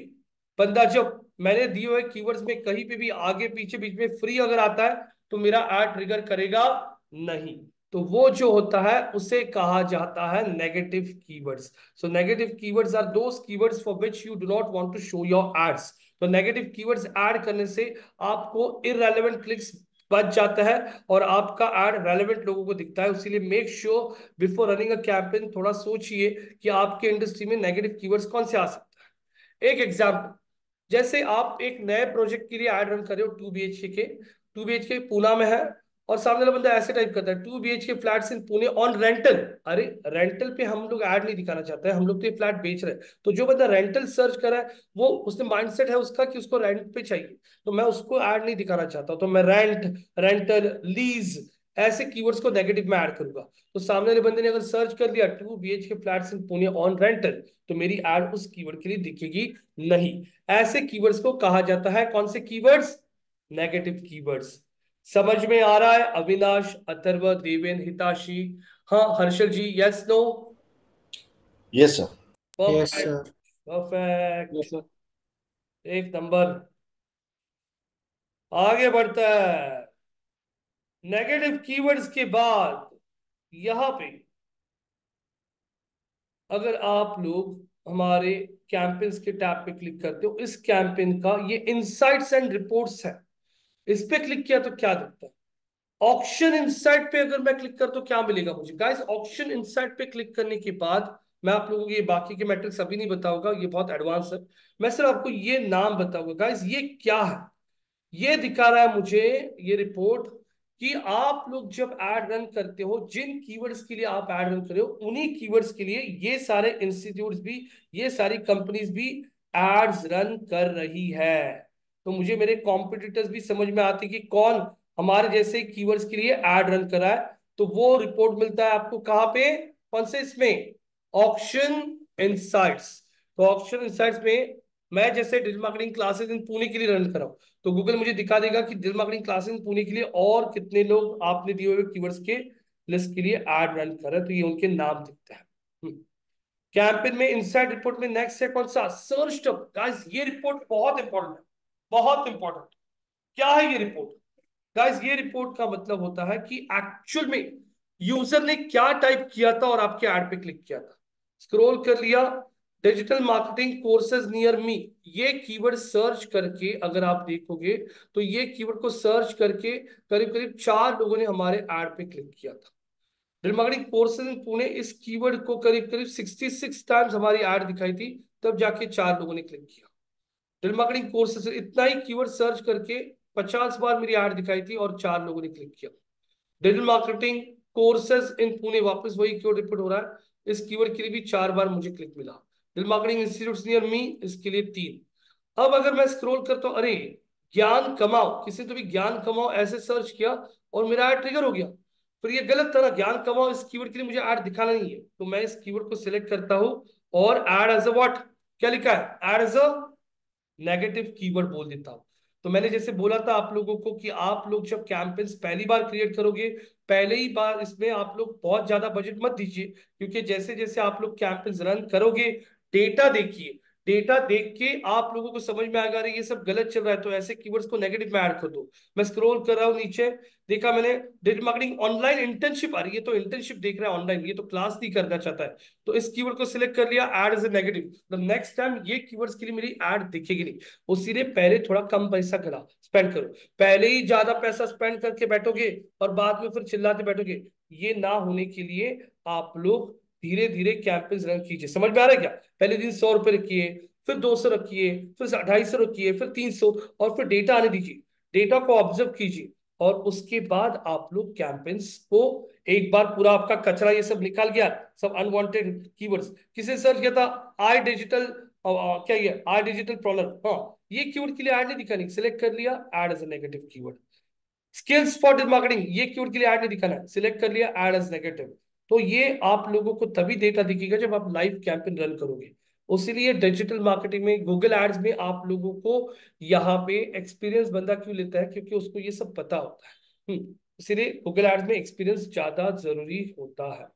बंदा जब मैंने दिए हुए कीवर्ड्स में कहीं पे भी आगे पीछे बीच में फ्री अगर आता है तो मेरा ऐड ट्रिगर करेगा नहीं। तो वो जो होता है उसे कहा जाता है negative keywords. So negative keywords are those keywords for which you do not want to show your ads. तो नेगेटिव कीवर्ड्स ऐड करने से आपको इररेलेवेंट क्लिक्स बच जाता है और आपका एड रेलेवेंट लोगों को दिखता है। इसीलिए make sure before running a campaign थोड़ा सोचिए कि आपके इंडस्ट्री में नेगेटिव कीवर्ड्स कौन से आ सकते हैं। एक एग्जांपल, जैसे आप एक नए प्रोजेक्ट के लिए ऐड रन कर रहे हो 2 BHK के, 2 BHK पूना में है, और सामने वाला बंदा ऐसे टाइप करता है 2 BHK flats in Pune on rental. अरे रेंटल पे हम लोग ऐड नहीं दिखाना चाहते हैं, हम लोग तो ये फ्लैट बेच रहे हैं। तो जो बंदा रेंटल सर्च कर रहा है वो उसने माइंडसेट है उसका कि उसको रेंट पे चाहिए, तो मैं उसको ऐड नहीं दिखाना चाहता, तो मैं रेंट, रेंटल, लीज ऐसे कीवर्ड्स को नेगेटिव में ऐड करूंगा। तो सामने वाले बंदे ने अगर सर्च कर दिया 2 BHK flats in Pune on rental, तो मेरी ऐड उस कीवर्ड के लिए दिखेगी नहीं। ऐसे कीवर्ड्स को कहा जाता है कौन से कीवर्ड्स? Negative keywords. समझ में आ रहा है अविनाश, अथर्व, देवेन, हिताशी? हाँ Harshal ji, yes no? Yes sir. Yes perfect, sir. Perfect, yes sir. एक नंबर। आगे बढ़ता है। नेगेटिव कीवर्ड्स के बाद यहां पे अगर आप लोग हमारे कैंपेन्स के टैब पे क्लिक करते हो, इस कैंपेन का ये इनसाइट्स एंड रिपोर्ट्स है, इस पे क्लिक किया तो क्या दिखता है? ऑक्शन इनसाइट पे अगर मैं क्लिक कर तो क्या मिलेगा मुझे? गाइस ऑक्शन इनसाइट पे क्लिक करने के बाद मैं आप लोगों को ये बाकी के मैट्रिक्स अभी नहीं बताऊंगा, ये बहुत एडवांस है। मैं सिर्फ आपको ये नाम बताऊंगा। गाइस ये क्या है? ये दिखा रहा है मुझे ये रिपोर्ट कि आप लोग जब ऐड रन करते हो, जिन कीवर्ड्स के लिए आप ऐड रन कर रहे हो उन्हीं कीवर्ड्स के लिए ये सारे इंस्टीट्यूट्स भी, ये सारी कंपनीज भी एड्स रन कर रही है। तो मुझे मेरे कॉम्पिटिटर्स भी समझ में आते कि कौन हमारे जैसे कीवर्ड्स के लिए ऐड रन कर रहा है। तो वो रिपोर्ट मिलता है आपको कहाँ पे? कौन से इसमें? Auction insights. तो ऑक्शन इनसाइट्स में मैं जैसे digital marketing classes in Pune के लिए रन कर रहा हूं, तो गूगल मुझे दिखा देगा कि डिजिटल मार्केटिंग क्लासेस पुणे के लिए और कितने लोग आपने दिए हुए कीवर्ड्स के लिस्ट के लिए ऐड रन कर रहे हैं, तो ये उनके नाम दिखते हैं। कैंपेन में इनसाइड रिपोर्ट में नेक्स्ट है कौन सा? Search term. गाइस ये रिपोर्ट बहुत इंपॉर्टेंट है, बहुत इंपॉर्टेंट। क्या है ये रिपोर्ट? गाइस ये रिपोर्ट का मतलब होता है कि एक्चुअल में यूजर ने क्या टाइप किया था और आपके ऐड पे क्लिक किया था। स्क्रॉल कर लिया, digital marketing courses near me, ये कीवर्ड सर्च करके अगर आप देखोगे तो ये कीवर्ड को सर्च करके करीब करीब 4 लोगों ने हमारे ऐड पे क्लिक किया था। Digital marketing courses in Pune, इस कीवर्ड को करीब करीब 66 टाइम्स हमारी ऐड दिखाई थी, तब जाके 4 लोगों ने क्लिक किया। डिजिटल मार्केटिंग कोर्सेज इतना ही कीवर्ड सर्च करके 50 बार मेरी ऐड दिखाई थी और 4 लोगों ने क्लिक किया। Digital marketing courses in Pune, वापस वही कीवर्ड रिपीट हो रहा है, इस कीवर्ड के लिए भी 4 बार मुझे क्लिक मिला। Digital marketing institute near me, इसके लिए 3। अब अगर मैं स्क्रॉल करता हूँ, अरे ज्ञान कमाओ, किसी ने तो भी ज्ञान कमाओ ऐसे सर्च किया और मेरा ऐड ट्रिगर हो गया। फिर ये गलत था ना, ज्ञान कमाओ इस कीवर्ड के लिए मुझे ऐड दिखाना नहीं है, तो मैं इस कीवर्ड को सिलेक्ट करता हूं और ऐड एज अ व्हाट, क्या लिखा है? Add as a negative keyword बोल देता हूं। तो मैंने जैसे बोला था आप लोगों को कि आप लोग जब कैंपेन्स पहली बार क्रिएट करोगे, पहले ही बार इसमें आप लोग बहुत ज्यादा बजट मत दीजिए, क्योंकि जैसे जैसे आप लोग कैंपेन्स रन करोगे, डेटा देखिए, डेटा देख के आप लोगों को समझ में आएगा अरे ये सब गलत चल रहा है, तो ऐसे कीवर्ड्स को नेगेटिव में ऐड कर दो। मैं स्क्रॉल कर रहा हूँ नीचे, देखा मैंने डिजिटल मार्केटिंग ऑनलाइन इंटर्नशिप आ रही है, तो इंटर्नशिप देख रहा है ऑनलाइन, ये तो क्लास नहीं करना चाहता है, तो इस कीवर्ड को सिलेक्ट कर लिया, ऐड एज ए नेगेटिव। तो नेक्स्ट टाइम ये कीवर्ड्स के लिए मेरी ऐड दिखेगी नहीं। उसीलिए पहले थोड़ा कम पैसा करा स्पेंड करो, पहले ही ज्यादा पैसा स्पेंड करके बैठोगे और बाद में फिर चिल्लाते बैठोगे, ये ना होने के लिए आप लोग धीरे धीरे कैंपेन्स रन कीजिए। समझ में आ रहा है क्या? पहले दिन 100 रुपए रखिए, फिर 200 रखिए, फिर 250 रखिए, फिर 300, और फिर डेटा आने दीजिए, डेटा को ऑब्जर्व कीजिए, और उसके बाद आप लोग कैंपेन्स को एक बार पूरा आपका कचरा ये सब निकाल गया, सब अनवांटेड कीवर्ड्स किसे सर्च किया था, आई डिजिटल, क्या ये आई डिजिटल प्रॉब्लम, हाँ ये कीवर्ड के लिए ऐड नहीं दिखानी, सिलेक्ट कर लिया, add as a negative keyword. Skills for marketing, ये कीवर्ड के लिए ऐड नहीं दिखाना है, सिलेक्ट कर लिया, ऐड एज नेगेटिव। तो ये आप लोगों को तभी डेटा दिखेगा जब आप लाइव कैंपेन रन करोगे। उसीलिए डिजिटल मार्केटिंग में, गूगल एड्स में आप लोगों को यहाँ पे एक्सपीरियंस बंदा क्यों लेता है, क्योंकि उसको ये सब पता होता है। इसीलिए गूगल एड्स में एक्सपीरियंस ज्यादा जरूरी होता है।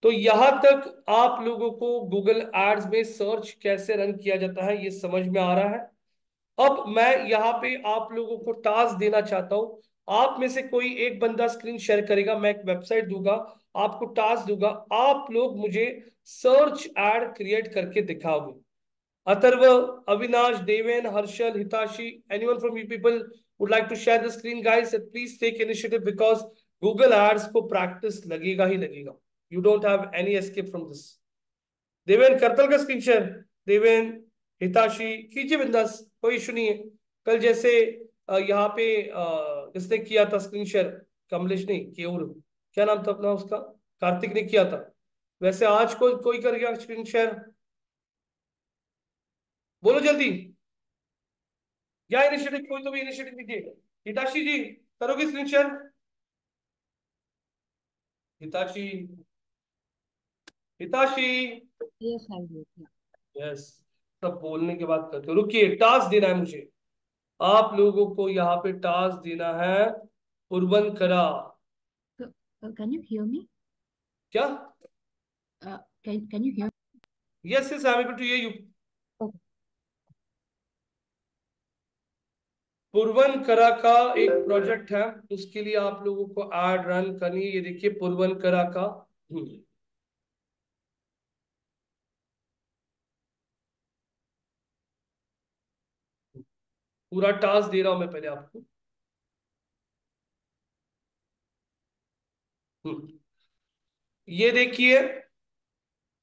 तो यहां तक आप लोगों को गूगल एड्स में सर्च कैसे रन किया जाता है ये समझ में आ रहा है। अब मैं यहाँ पे आप लोगों को टास्क देना चाहता हूं। आप में से कोई एक बंदा स्क्रीन शेयर करेगा, मैं एक वेबसाइट दूंगा, आपको टास्क दूंगा, आप लोग मुझे सर्च एड क्रिएट करके दिखाओगे। Atharva, Avinash, Deven, Harshal, Hitashi, anyone from you people would like to share the screen guys, please take initiative because Google ads को प्रैक्टिस लगेगा ही लगेगा। You don't have any escape from this. Deven करतल का स्क्रीन शेयर, देवेन, हिताशी कीजिए बिंदास, कोई इशू नहीं है। कल जैसे यहाँ पे किसने किया था स्क्रीन शेयर, कमलेश नहीं, केऊर, क्या नाम था अपना उसका, कार्तिक ने किया था, वैसे आज कोई कर गया स्क्रीन शेयर, बोलो जल्दी, क्या इनिशिएटिव, कोई तो भी इनिशिएटिव लीजिए। हिताशी जी करोगे screen share, Hitashi, Hitashi, Yes, I will. Yeah. Yes, सब बोलने के बाद करते हो। रुकिए, टास्क देना है मुझे, आप लोगों को यहाँ पे टास्क देना है, उर्वन करा। So, can you hear me? क्या? Can you hear? Yes yes, I am able to hear you. Okay. पुरवन करा का एक प्रोजेक्ट है, उसके लिए आप लोगों को एड रन करनी है। ये देखिए पुरवन करा का, पूरा टास्क दे रहा हूं मैं पहले आपको। ये देखिए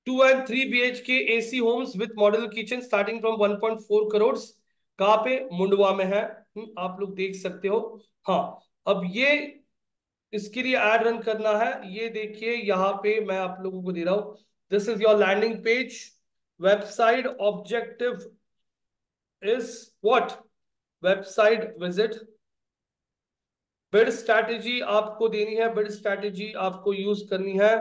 2 and 3 BHK AC homes with model kitchen starting from 1.4 crore, कहाँ पे, मुंडवा में है। आप लोग देख सकते हो। हाँ, अब ये इसके लिए एड रन करना है। ये देखिए यहाँ पे मैं आप लोगों को दे रहा हूं, this is your landing page, website objective is what, website visit, bid strategy आपको देनी है, बिड स्ट्रैटेजी आपको यूज करनी है।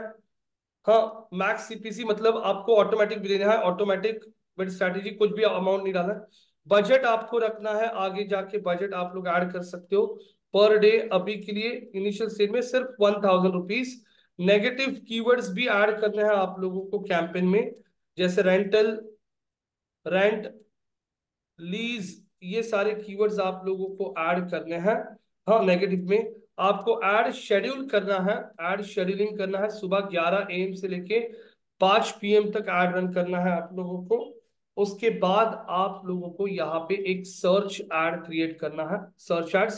हाँ, मैक्स सीपीसी मतलब आपको ऑटोमेटिक भी देना है, ऑटोमेटिक बिड स्ट्रैटेजी, कुछ भी अमाउंट नहीं डालना है। बजट आपको रखना है, आगे जाके बजट आप लोग ऐड कर सकते हो। पर डे अभी के लिए इनिशियल स्टेज में सिर्फ 1000 रुपीज। नेगेटिव कीवर्ड्स भी ऐड करने हैं आप लोगों को कैंपेन में, जैसे रेंटल, रेंट, लीज, ये सारे कीवर्ड्स आप लोगों को ऐड करने हैं। हाँ, नेगेटिव में आपको ऐड शेड्यूल करना है, ऐड शेड्यूलिंग करना है, सुबह 11 AM से लेके 5 PM तक ऐड रन करना है आप लोगों को। उसके बाद आप लोगों को यहाँ पे एक सर्च ऐड क्रिएट करना है, सर्च एड्स।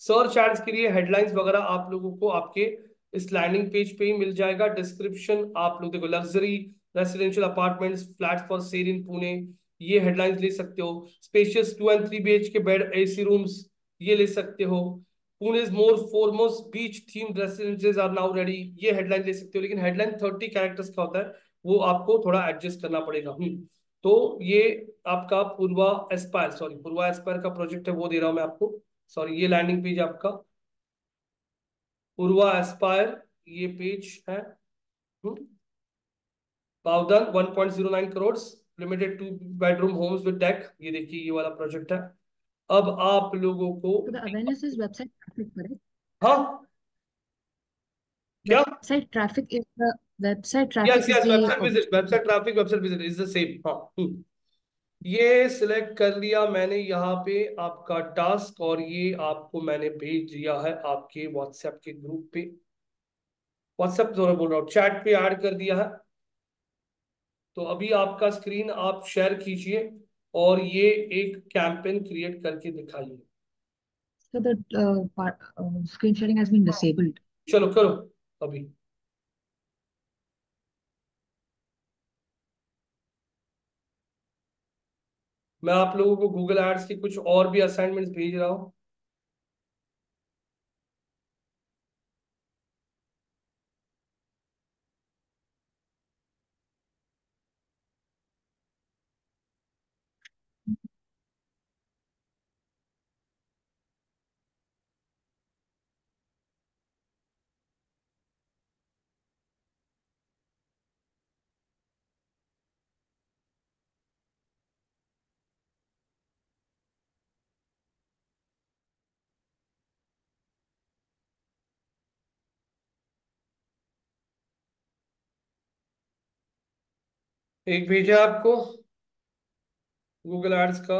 सर्च एड्स के लिए हेडलाइंस वगैरह आप लोगों को आपके इस लैंडिंग पेज पे ही मिल जाएगा। डिस्क्रिप्शन आप लोग देखो, luxury residential apartments flat for sale in Pune, ये हेडलाइंस ले सकते हो। Spacious 2 and 3 BHK bed AC rooms, ये ले सकते हो। Pune more foremost beach theme residences are now ready, ये हेडलाइन ले सकते हो। लेकिन हेडलाइन 30 कैरेक्टर्स का होता है, वो आपको थोड़ा एडजस्ट करना पड़ेगा। तो ये आपका पूर्वा एस्पायर, सॉरी पूर्वा एस्पायर का प्रोजेक्ट है, वो दे रहा हूं मैं आपको। सॉरी, ये लैंडिंग पेज आपका पूर्वा एस्पायर, ये पेज है। पावधन 1.09 crore, limited 2 bedroom homes with deck, ये देखिए ये वाला प्रोजेक्ट है। अब आप लोगों को, So the awareness is website traffic, correct? हाँ क्या, Website traffic is the website yes traffic is yes, the website visit, objective. Website traffic, website visit is the same. हाँ, ये सिलेक्ट कर लिया मैंने यहाँ पे आपका टास्क, और ये आपको मैंने भेज दिया है आपके व्हाट्सएप के ग्रुप पे, व्हाट्सएप जो बोल रहा हूँ, चैट पे ऐड कर दिया है। तो अभी आपका स्क्रीन आप शेयर कीजिए और ये एक कैंपेन क्रिएट करके दिखाइए। So the screen sharing has been disabled. चलो करो अभी। मैं आप लोगों को गूगल एड्स की कुछ और भी असाइनमेंट्स भेज रहा हूँ। एक भेजा आपको गूगल एड्स का।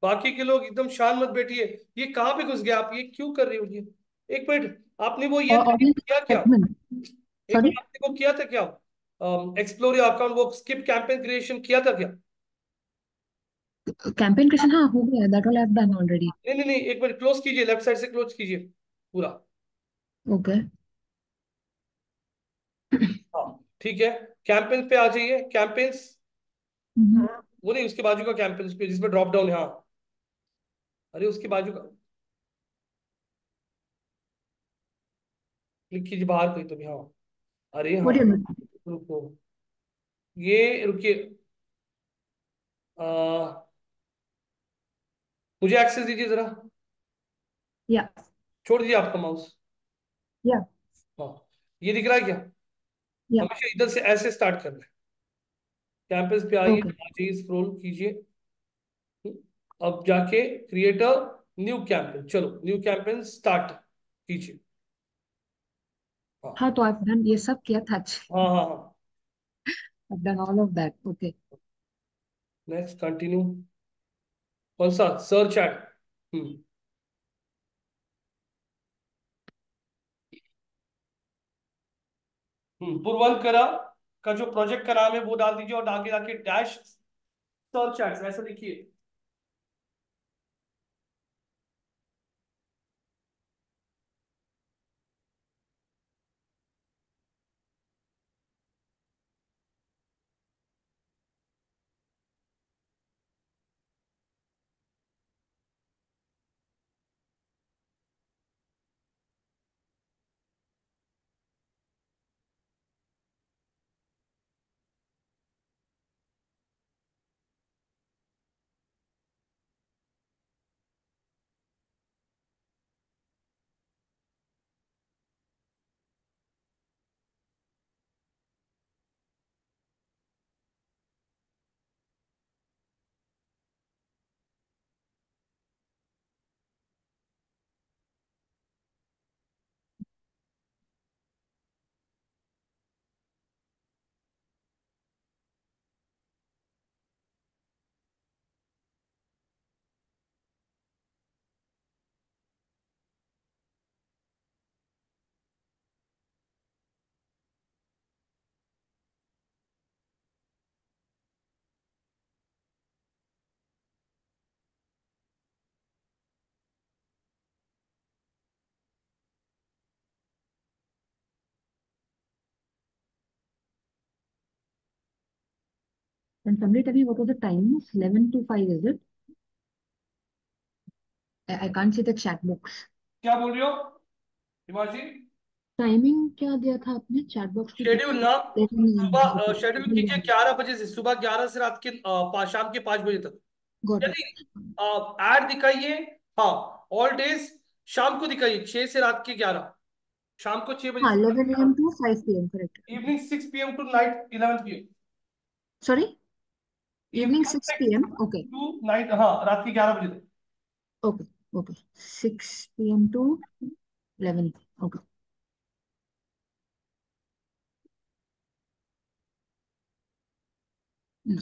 बाकी के लोग एकदम शांत मत बैठिए। ये कहाँ पे घुस गया आप, ये क्यों कर रही हो ये? एक मिनट, आपने वो ये Audience किया क्या? admin. एक Sorry? मिनट, आपने वो किया था क्या? एक्सप्लोर योर अकाउंट, वो स्किप कैंपेन क्रिएशन किया था क्या? Campaign creation, हाँ हो गया. That all I've done already. नहीं नहीं नहीं, एक मिनट, क्लोज कीजिए, लेफ्ट साइड से क्लोज कीजिए पूरा। Okay. हाँ ठीक है, कैंपेन पे आ जाइए, कैंपेन्स। Mm-hmm. वो नहीं, उसके बाजू का कैंपेन पे जिसमें ड्रॉप डाउन है, हाँ। अरे उसके बाजू का क्लिक कीजिए बाहर कहीं तो भी, हाँ। अरे हाँ, What do you mean? रुको, ये रुकिए, आ, मुझे एक्सेस दीजिए जरा। Yeah. छोड़ दीजिए आपका माउस। Yeah. हाँ, ये दिख रहा है क्या? Yeah. हमेशा इधर से ऐसे स्टार्ट करना है। कैंपस पे आइए, Okay. आ जाइए, स्क्रॉल कीजिए। अब जाके क्रिएट अ न्यू कैंपेन, चलो न्यू कैंपेन स्टार्ट कीजिए। हाँ हाँ तो I've done ये सब किया था. हाँ हाँ हाँ। I've done all of that. Okay. Next continue. कौन सा सर्च एड? हम्म पूर्वंकरा का जो प्रोजेक्ट का नाम है वो डाल दीजिए, और आगे जाके डैश सर्च एड्स ऐसा लिखिए। And somebody tell me what was the time? 11 to 5, is it? I can't see the chat box. क्या बोल रही हो हिमाजी? टाइमिंग क्या दिया था आपने चैट बॉक्स पे शेड्यूल देखो. ना, 11 a.m. सुबह Okay. शेड्यूल कीजिए 11 बजे से, सुबह 11 से रात के शाम के 5 बजे तक। Got it. यदि ऐड दिखाइए, हाँ, ऑल डेज शाम को दिखाइए, 6 से रात के 11, शाम को 6 बजे हाँ से 11 a.m. to 5 p.m. Correct. Evening 6 PM to night 11 PM। Sorry. Evening evening 6 p.m. Okay. To night, हाँ, रात के 11 बजे तक। Okay. Okay. 6 p.m. to 11. Okay. No.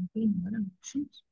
Okay. What are options?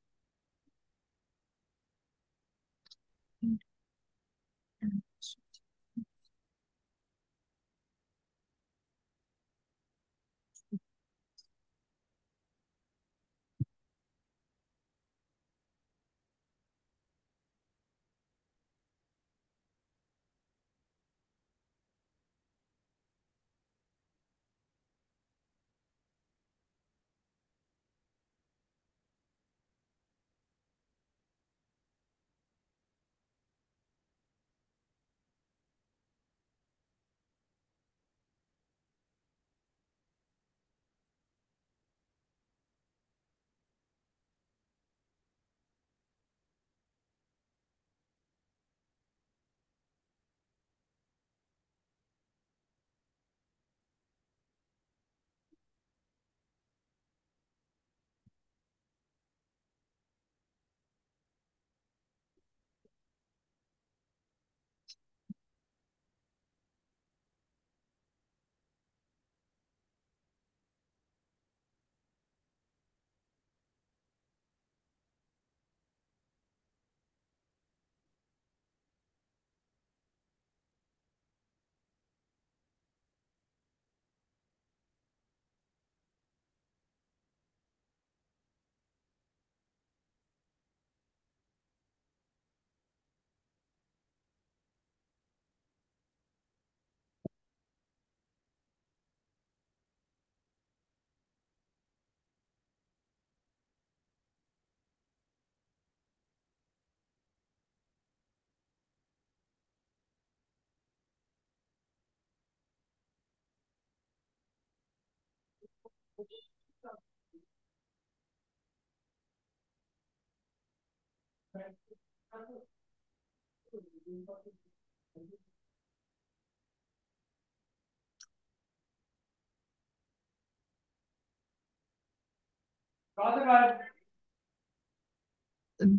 कहाँ तक आए?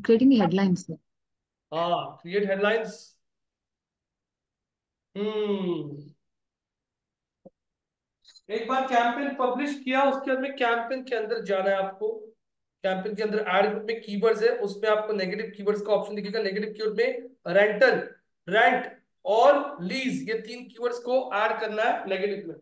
Creating the headlines, sir. हाँ, क्रिएट हेडलाइंस। हम्म एक बार कैंपेन पब्लिश किया, उसके बाद में कैंपेन के अंदर जाना है आपको। कैंपेन के अंदर ऐड ग्रुप में कीवर्ड्स है, उसमें आपको नेगेटिव कीवर्ड्स का ऑप्शन दिखेगा। नेगेटिव कीवर्ड में रेंटल, रेंट और लीज, ये 3 कीवर्ड्स को ऐड करना है नेगेटिव में।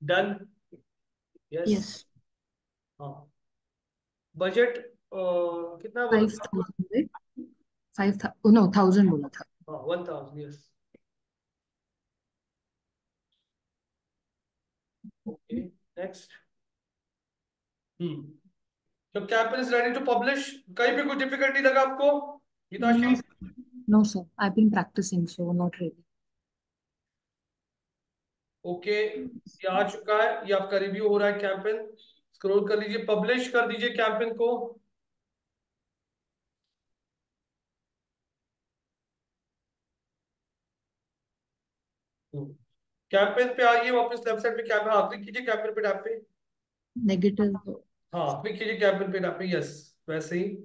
डन। यस। Yes. हाँ, बजट कितना बोला था आपने? 5,000, right? 5,000, oh no, 1,000 बोला था। हाँ, 1000। यस। Okay, next. हम्म तो campaign is ready to publish. कहीं पे कोई डिफिकल्टी लगा आपको No, Geetashri? no, sir. I've been practicing, so not really. Okay, ये आ चुका है, ये आपका रिव्यू हो रहा है कैंपेन। स्क्रॉल कर लीजिए, पब्लिश कर दीजिए कैंपेन को। कैंपेन पे आइए वापस, लेफ्ट साइड पे कैंपेन, हाँ क्लिक कीजिए कैंपेन पे टैब पे। Negative. हाँ, क्लिक कीजिए कैंपेन पे टैब पे, यस वैसे ही।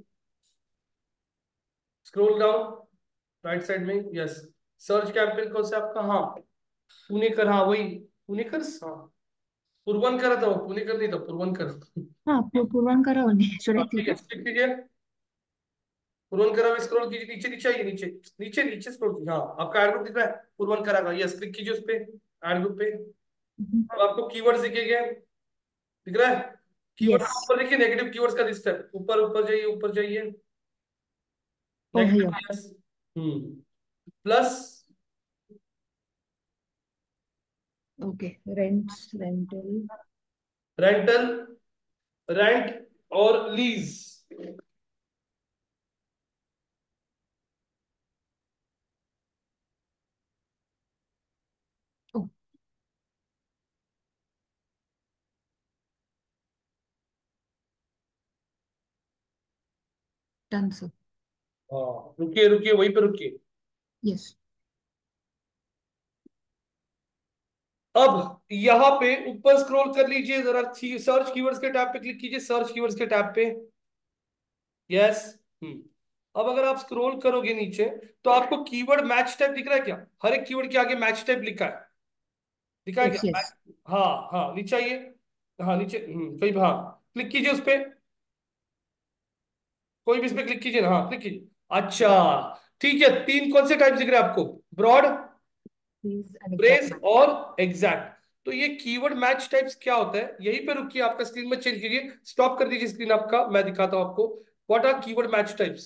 स्क्रॉल डाउन राइट साइड में, यस। सर्च कैंपेन कौन सा आपका? हाँ, पुणेकर, हाँ वही पुणेकर। हाँ, पुरवनकर था वो, पुणेकर नहीं था, पुरवनकर। हाँ, पूर्वांकरा only. Should I हाँ, ठीक click है, it? क्लिक कीजिए। पुरवनकरा में स्क्रॉल कीजिए, नीचे नीचे आइए, नीचे नीचे नीचे स्क्रॉल कीजिए। हाँ, आपका एड ग्रुप दिख रहा है पुरवनकरा का, यस क्लिक कीजिए उस पे, एड ग्रुप पे। Mhm. अब आपको कीवर्ड्स दिखेंगे, दिख रहा है? Keyword Yes. ऊपर देखिए, नेगेटिव कीवर्ड्स का लिस्ट है, ऊपर ऊपर जाइए, ऊपर जाइए। Oh, negative, here. Yes. Plus Okay. Rents, rental. Rental, rent और लीज। Oh, done, sir. हाँ, रुकिए रुकिए वहीं पे रुकिए। Yes. अब यहाँ पे ऊपर स्क्रॉल कर लीजिए जरा, सर्च कीवर्ड्स के टैब पे क्लिक कीजिए, सर्च कीवर्ड्स के टैब पे। यस। अब अगर आप स्क्रॉल करोगे नीचे तो आपको कीवर्ड मैच टाइप दिख रहा है क्या? हर एक कीवर्ड के आगे मैच टाइप लिखा है, दिखा है Yes, क्या? yes. हाँ हाँ, नीचे आइए। हाँ नीचे, कहीं, हाँ क्लिक कीजिए उस पे, कोई भी इस पे क्लिक कीजिए ना, हाँ क्लिक कीजिए। अच्छा, ठीक है, तीन कौन से टाइप दिख रहे हैं आपको? Broad, Please an exact phrase match. और एग्जैक्ट। तो ये कीवर्ड मैच टाइप्स क्या होता है, यहीं पे रुकिए, आपका स्क्रीन में चेंज कीजिए, स्टॉप कर दीजिए स्क्रीन आपका, मैं दिखाता हूं आपको what are keyword match types.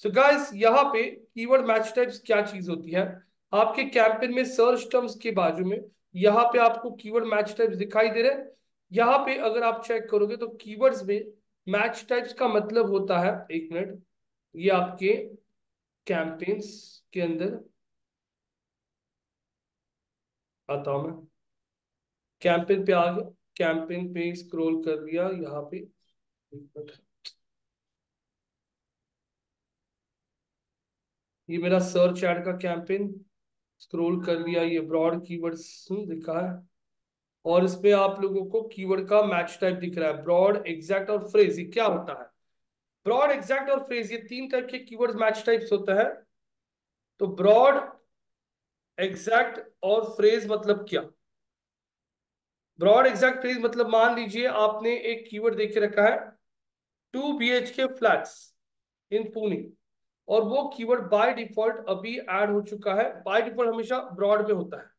So guys, यहाँ पे कीवर्ड मैच टाइप्स क्या चीज होती है? आपके कैंपेन में सर्च टर्म्स के बाजू में यहाँ पे आपको कीवर्ड मैच टाइप्स दिखाई दे रहे हैं। यहाँ पे अगर आप चेक करोगे तो कीवर्ड्स में मैच टाइप्स का मतलब होता है, एक मिनट, ये आपके कैंपेन्स के अंदर आता हूं मैं, कैंपेन पे आ गया, कैंपेन पे स्क्रॉल कर लिया यहाँ पे, एक मिनट, ये मेरा सर्च ऐड का कैंपेन, स्क्रॉल कर लिया, ये ब्रॉड कीवर्ड्स दिखा है, और इसमें आप लोगों को कीवर्ड का मैच टाइप दिख रहा है, ब्रॉड, एग्जैक्ट और फ्रेज। ये क्या होता है? ब्रॉड, एग्जैक्ट और फ्रेज, ये तीन टाइप के कीवर्ड मैच टाइप्स होता है। तो ब्रॉड, एग्जैक्ट और फ्रेज मतलब क्या? ब्रॉड, एग्जैक्ट, फ्रेज मतलब मान लीजिए आपने एक कीवर्ड देख के रखा है 2 BHK फ्लैट्स इन पुणे, और वो कीवर्ड बाय डिफॉल्ट अभी ऐड हो चुका है, बाय डिफॉल्ट हमेशा ब्रॉड में होता है।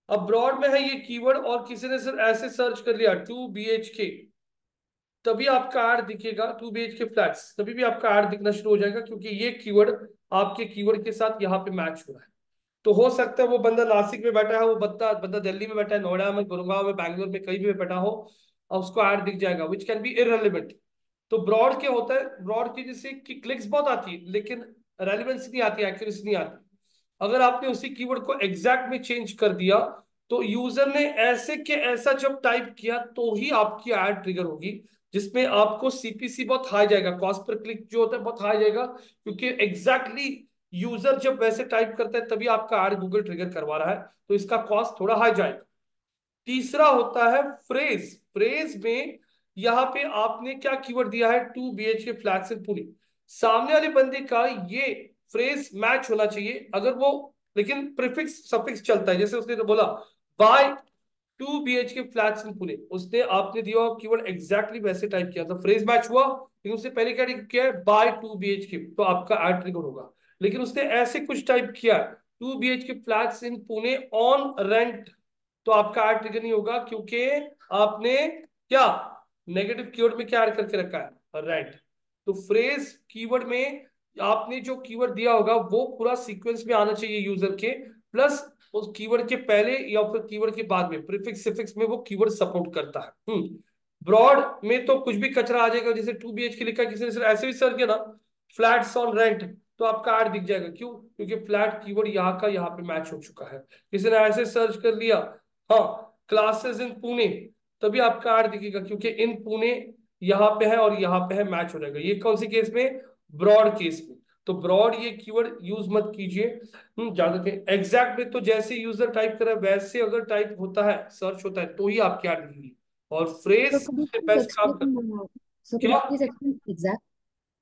अब ब्रॉड में है ये कीवर्ड और किसी ने सिर्फ ऐसे सर्च कर लिया 2 BHK, तभी आपका ऐड दिखेगा 2 BHK फ्लैट्स, तभी भी आपका ऐड दिखना शुरू हो जाएगा, क्योंकि ये कीवर्ड आपके कीवर्ड के साथ यहाँ पे मैच हो रहा है। तो हो सकता है वो बंदा नासिक में बैठा है, वो बंदा बंदा दिल्ली में बैठा है, नोएडा में, गुड़गांव में, बैंगलोर में, कहीं भी बैठा हो, और उसको ऐड दिख जाएगा, विच कैन बी इररेलेवेंट। तो ब्रॉड क्या होता है? ब्रॉड की जैसे कि क्लिक्स बहुत आती है लेकिन रेलिवेंस नहीं आती, एक्यूरेसी नहीं आती। अगर आपने उसी कीवर्ड को एग्जैक्ट में चेंज कर दिया तो यूजर ने ऐसे के ऐसा जब टाइप किया तो ही आपकी ऐड ट्रिगर होगी, जिसमें आपको सीपीसी बहुत हाई जाएगा, कॉस्ट पर क्लिक जो होता है बहुत हाई जाएगा, क्योंकि एग्जैक्टली यूजर जब वैसे टाइप करता है तभी आपका ऐड गूगल ट्रिगर करवा रहा है, तो इसका कॉस्ट थोड़ा हाई जाएगा। तीसरा होता है फ्रेज। फ्रेज में यहां पे आपने क्या कीवर्ड दिया है? 2 BHK फ्लैट्स इन पुणे, सामने वाले बंदे का ये फ्रेज मैच होना चाहिए, अगर वो, लेकिन प्रीफिक्स सफिक्स चलता है, जैसे उसने तो बोला buy 2 BHK flats in Pune, उसने आपने दिया कीवर्ड एग्जैक्टली वैसे टाइप किया तो फ्रेज मैच हुआ, लेकिन उससे पहले क्या किया है? बाय 2 BHK, तो आपका ऐड ट्रिगर होगा। लेकिन उसने ऐसे कुछ टाइप किया 2 BHK flats in Pune on rent, तो आपका ऐड ट्रिगर नहीं होगा, क्योंकि आपने क्या नेगेटिव कीवर्ड में क्या ऐड करके रखा है? रेंट। तो फ्रेज कीवर्ड में आपने जो कीवर्ड दिया होगा वो पूरा सीक्वेंस में आना चाहिए यूजर के, प्लस उस कीवर्ड के पहले या फिर कीवर्ड के बाद में प्रीफिक्स सिफिक्स में वो कीवर्ड सपोर्ट करता है। ब्रॉड में तो कुछ भी कचरा आ जाएगा, जैसे 2 BHK लिखा है, किसी ने सिर्फ ऐसे भी सर्च किया ना फ्लैट्स ऑन रेंट, तो आपका ऐड दिख जाएगा। क्यों? क्योंकि फ्लैट कीवर्ड यहाँ का यहाँ पे मैच हो चुका है। किसी ने ऐसे सर्च कर लिया, हाँ, क्लासेस इन पुणे, तभी आपका ऐड दिखेगा, क्योंकि इन पुणे यहाँ पे है और यहाँ पे है, मैच हो जाएगा। ये कौन सी केस में? ब्रॉड केस में। तो ब्रॉड ये कीवर्ड यूज मत कीजिए ज्यादा के। एग्जैक्ट में तो जैसे यूजर टाइप कर रहा है वैसे अगर टाइप होता है, सर्च होता है, तो ही आपकी ऐड दिखेगी, और फ्रेज So could you सबसे please बेस्ट काम कर। explain? So could you क्या? please explain exact?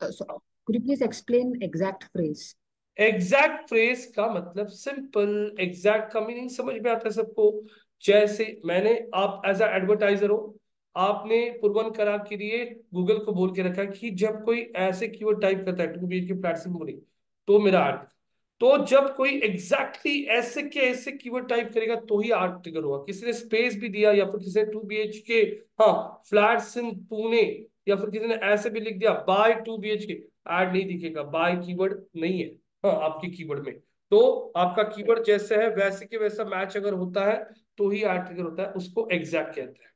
So could you please explain exact phrase? Exact phrase का मतलब सिंपल, एग्जैक्ट का मीनिंग समझ में आता है सबको। जैसे मैंने, आप एज अ एडवर्टाइजर हो, आपने पुरवन करा के लिए गूगल को बोल के रखा है कि जब कोई ऐसे कीवर्ड टाइप करता है 2 BHK प्लेटफॉर्म बोली तो मेरा ऐड, तो जब कोई एग्जैक्टली ऐसे के ऐसे कीवर्ड टाइप करेगा तो ही ऐड ट्रिगर होगा। किसी ने स्पेस भी दिया या फिर किसी ने 2 BHK, हाँ, फ्लैट्स इन पुणे, या फिर किसी ने ऐसे भी लिख दिया बाय 2 BHK, ऐड नहीं दिखेगा, बाय कीवर्ड नहीं है हाँ आपके कीवर्ड में। तो आपका कीवर्ड जैसे है वैसे के वैसा मैच अगर होता है तो ही ऐड ट्रिगर होता है, उसको एग्जैक्ट कहते हैं।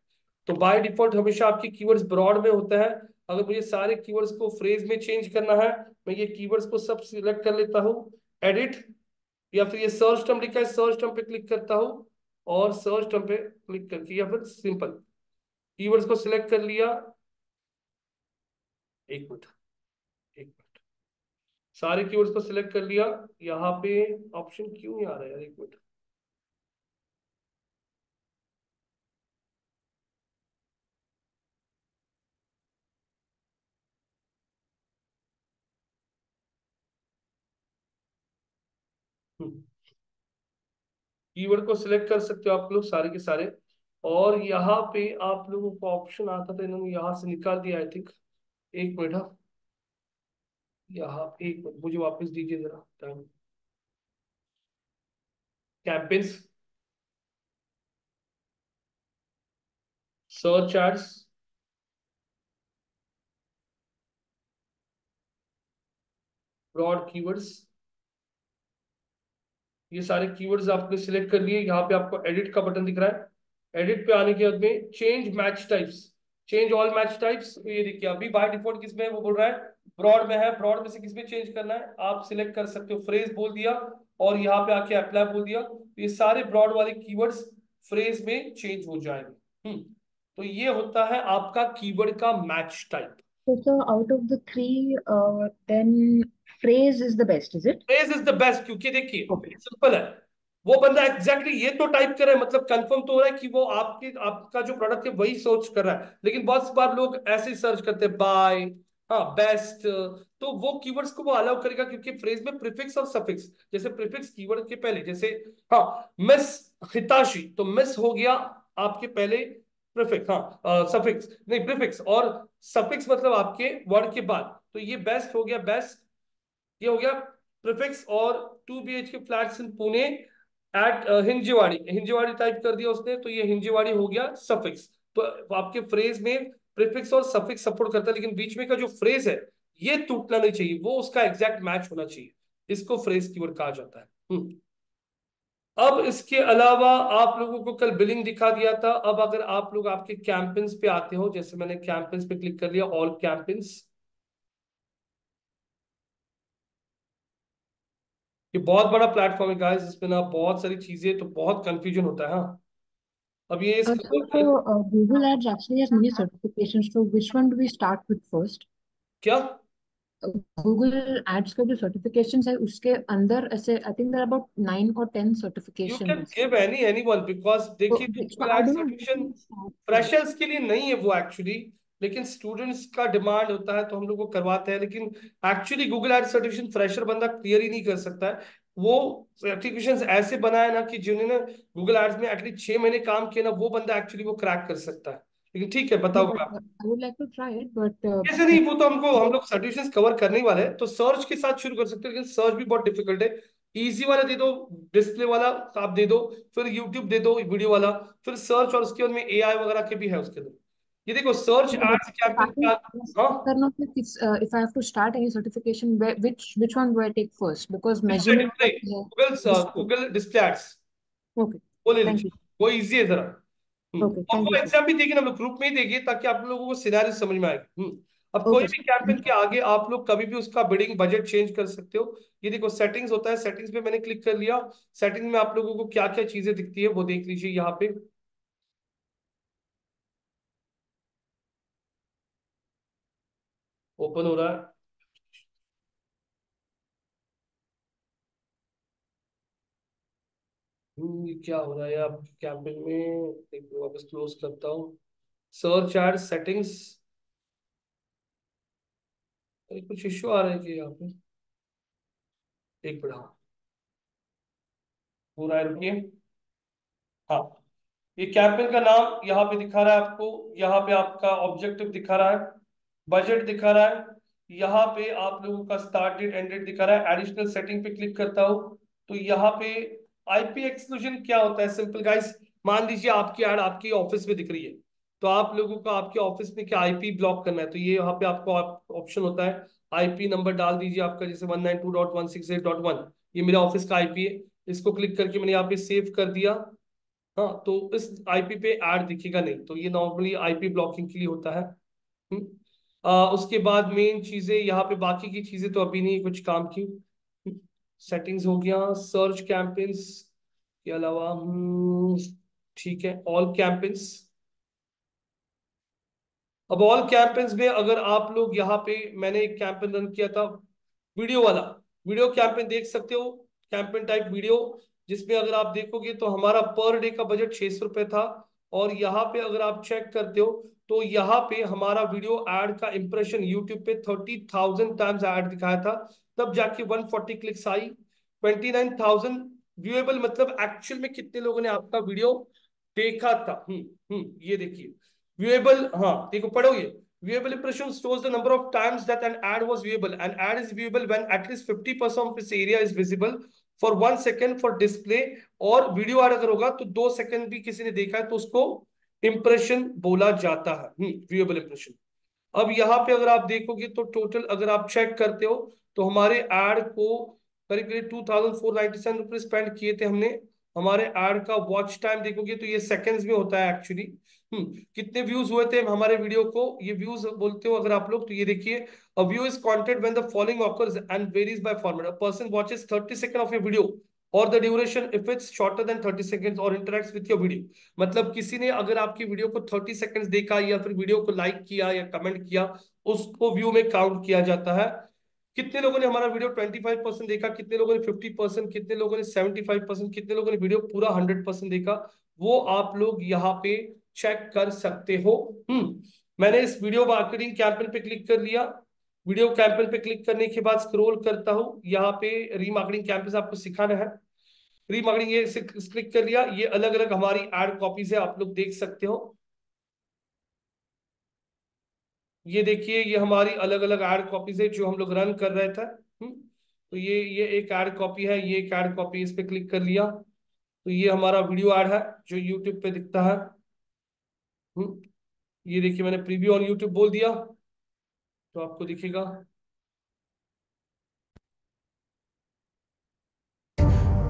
तो बाय डिफॉल्ट हमेशा आपके कीवर्ड्स ब्रॉड में होता है। अगर मुझे सारे कीवर्ड्स को फ्रेज में चेंज करना है, मैं ये कीवर्ड्स को सब सिलेक्ट कर लेता हूँ, एडिट, या फिर ये सर्च टर्म लिखा है, सर्च टर्म पे क्लिक करता हूँ, और सर्च टर्म पे क्लिक करके, या फिर सिंपल कीवर्ड्स को सिलेक्ट कर लिया। एक मिनट, एक मिनट, सारे कीवर्ड्स को सिलेक्ट कर लिया। यहाँ पे ऑप्शन क्यों नहीं आ रहा है यार, एक मिनट। कीवर्ड को सिलेक्ट कर सकते हो आप लोग सारे के सारे, और यहाँ पे आप लोगों को ऑप्शन आता था, इन्होंने यहाँ से निकाल दिया आई थिंक। एक मिनट, हाँ, यहाँ एक मिनट मुझे वापस दीजिए जरा time. Campaigns, search ads, broad keywords, ये सारे कीवर्ड्स आपने सिलेक्ट कर लिए। यहाँ पे आपको एडिट का बटन दिख रहा है, एडिट पे आने के बाद में change match types, change all match types. तो ये देखिए अभी बाय डिफॉल्ट किसमें है, वो बोल रहा है ब्रॉड में है। ब्रॉड में से किसमें चेंज करना है आप सिलेक्ट कर सकते हो, फ्रेज बोल दिया और यहाँ पे आके अप्लाई बोल दिया, तो ये सारे ब्रॉड वाले कीवर्ड्स फ्रेज में चेंज हो जाएंगे। तो ये होता है आपका कीवर्ड का match type. So out of the three, then phrase is the best, is it? Phrase is the best, क्योंकि देखिए Okay. सिंपल है, वो बंदा एग्जैक्टली ये तो टाइप कर रहा है, मतलब कंफर्म तो हो रहा है कि वो आपका जो प्रोडक्ट है वही सर्च कर रहा है। लेकिन बहुत बार लोग ऐसे ही सर्च करते हैं बाय, हाँ बेस्ट, तो वो कीवर्ड्स को वो अलाउ करेगा, क्योंकि फ्रेज में प्रीफिक्स और सफिक्स, जैसे प्रीफिक्स कीवर्ड के पहले, जैसे हाँ मिस हिताशी, तो मिस हो गया आपके पहले प्रीफिक्स, हाँ सफिक्स नहीं प्रीफिक्स, और सफिक्स मतलब आपके वर्ड के बाद, तो ये बेस्ट हो गया, बेस्ट ये हो गया प्रीफिक्स। और 2 BHK flats in Pune at Hinjewadi, Hinjewadi type कर दिया उसने, तो ये हिंजेवाड़ी हो गया सफिक्स। तो आपके फ्रेज में प्रीफिक्स और सफिक्स सपोर्ट करता है, लेकिन बीच में का जो फ्रेज है ये टूटना नहीं चाहिए, वो उसका एग्जैक्ट मैच होना चाहिए, इसको फ्रेज कीवर्ड कहा जाता है। अब इसके अलावा आप लोगों को कल बिलिंग दिखा दिया था। अब अगर आप लोग आपके कैंपेन्स पे आते हो, जैसे मैंने कैंपेन्स पे क्लिक कर लिया, ऑल कैंपेन्स, ये बहुत बड़ा प्लेटफॉर्म है गाइस, इसमें ना बहुत सारी चीजें, तो बहुत कंफ्यूजन होता है। हाँ, अब ये इसका So Google Ads actually has many certifications. So which one do we start with first? क्या, Google Ads का जो certifications है उसके अंदर ऐसे I think there are about 9 or 10 you can certifications. Give any one, because देखिए So which one? Google I ad don't know which certification one to start from. Freshers के लिए नहीं है वो एक्चुअली, लेकिन स्टूडेंट्स का डिमांड होता है तो हम लोग को करवाते हैं। लेकिन actually Google ad certification fresher बंदा क्लियर ही नहीं कर सकता है। वो सर्टिफिकेशन ऐसे बनाए ना कि जिन्होंने गूगल एड्स में एटलीस्ट 6 महीने काम किया ना, वो बंदा एक्चुअली वो क्रैक कर सकता है। लेकिन ठीक है, No, बताओ but आप I would like to try it, but कैसे। नहीं, वो तो हमको हम लोग सर्टिफिकेशन कवर करने ही वाले हैं, तो सर्च के साथ शुरू कर सकते हैं, लेकिन सर्च भी बहुत डिफिकल्ट है। इजी वाला दे दो, डिस्प्ले वाला आप दे दो, फिर यूट्यूब दे दो वीडियो वाला, फिर सर्च, और उसके बाद में एआई वगैरह के भी है उसके अंदर। ये देखो search no, but ads campaign starting क्या। हाँ, करना फिर if I have to start any certification, which one do I take first? Because display measurement display, है Google display. Google display ads, Okay, वो ले thank लीजिए, you. वो easy है जरा। Okay, और thank वो you, sir. एग्जाम भी देगी ना, हम लोग ग्रुप में ही देंगे, ताकि आप लोगों को सिनेरियो समझ में आएगी। अब कोई Okay, भी sir. कैंपेन Thank के you. आगे आप लोग कभी भी उसका बिडिंग बजट चेंज कर सकते हो। ये देखो सेटिंग्स होता है, सेटिंग्स पे मैंने क्लिक कर लिया, सेटिंग में आप लोगों को क्या क्या चीजें दिखती है वो देख लीजिए यहाँ पे। ओपन हो रहा है, ये क्या हो रहा है आप कैंपेन में, एक मिनट वापस क्लोज करता हूँ। सर्च एड सेटिंग्स, कुछ इश्यू आ रहा है कि यहाँ पे, एक मिनट, हाँ पूरा है, रुकिए। हाँ, ये कैंपेन का नाम यहाँ पे दिखा रहा है आपको, यहाँ पे आपका ऑब्जेक्टिव दिखा रहा है, बजट दिखा रहा है, यहाँ पे आप लोगों का स्टार्ट डेट एंड डेट दिखा रहा है। एडिशनल सेटिंग पे क्लिक करता हूँ तो यहाँ पे आईपी एक्सक्लूजन क्या होता है, सिंपल गाइस। मान लीजिए आपकी ऐड आपकी ऑफिस में दिख रही है, तो आप लोगों को आपके ऑफिस में क्या आईपी ब्लॉक करना है, तो ये यहाँ पे आपको ऑप्शन होता है, आईपी नंबर डाल दीजिए आपका, जैसे 192.168.1, ये मेरा ऑफिस का आईपी है, इसको क्लिक करके मैंने यहाँ पे सेव कर दिया। हाँ, तो इस आईपी पे ऐड दिखेगा नहीं, तो ये नॉर्मली आईपी ब्लॉकिंग के लिए होता है। उसके बाद मेन चीजें यहाँ पे, बाकी की चीजें तो अभी नहीं कुछ काम की। सेटिंग्स हो गया, सर्च कैंपेन्स के अलावा ठीक है, ऑल कैंपेन्स। अब ऑल कैंपेन्स में अगर आप लोग यहाँ पे, मैंने एक कैंपेन रन किया था वीडियो वाला, वीडियो कैंपेन देख सकते हो, कैंपेन टाइप वीडियो, जिसमें अगर आप देखोगे तो हमारा पर डे का बजट 600 रुपये था। और यहाँ पे अगर आप चेक करते हो तो यहाँ पे हमारा वीडियो एड का इंप्रेशन यूट्यूब पे 30,000 टाइम्स ऐड दिखाया था, तब जाके 140 क्लिक्स आई, 29,000 व्यूएबल, मतलब एक्चुअल में कितने लोगों ने आपका वीडियो देखा था। ये देखिए viewable, हाँ देखो पढ़ो ये, viewable impression shows the number of times that an ad was viewable. An ad is viewable when at least 50% of its area is visible for 1 second for display, और वीडियो एड अगर होगा तो 2 second भी किसी ने देखा है तो उसको इंप्रेशन बोला जाता है, viewable impression। अब यहाँ पे अगर आप देखोगे तो टोटल अगर आप चेक करते हो तो हमारे एड को करीब करीब 2,497 रुपये स्पेंड किए थे हमने। हमारे एड का वॉच टाइम देखोगे तो ये सेकंड्स में होता है एक्चुअली। कितने व्यूज हुए थे हमारे वीडियो को, ये व्यूज बोलते हो अगर आप लोग, तो ये देखिए, a view is counted when the following occurs and varies by format. A person watches 30 second of your video और the duration if it's shorter than 30 seconds और इंटरेक्ट्स विद योर वीडियो। मतलब किसी ने अगर आपकी वीडियो को 30 seconds देखा या फिर वीडियो को लाइक किया या कमेंट किया, उसको व्यू में काउंट किया जाता है। कितने लोगों ने हमारा वीडियो 25% देखा, कितने लोगों ने 50%, कितने लोगों ने 75%, कितने लोगों ने वीडियो पूरा 100% देखा, वो आप लोग यहाँ पे चेक कर सकते हो। मैंने इस वीडियो मार्केटिंग कैंपेन पे क्लिक कर लिया। वीडियो कैंपेन पे क्लिक करने के बाद स्क्रॉल करता हूँ, यहाँ पे रीमार्केटिंग कैंपेन आपको सिखाना है। रीमार्केटिंग ये क्लिक कर लिया, ये अलग अलग हमारी एड कॉपीज है, आप लोग देख सकते हो। ये देखिए, ये हमारी अलग अलग एड कॉपीज है जो हम लोग रन कर रहे थे। तो ये एक एड कॉपी है, ये एक एड कॉपी, इस पे क्लिक कर लिया तो ये हमारा वीडियो एड है जो यूट्यूब पे दिखता है। ये देखिए, मैंने प्रीव्यू ऑन यूट्यूब बोल दिया तो आपको दिखेगा।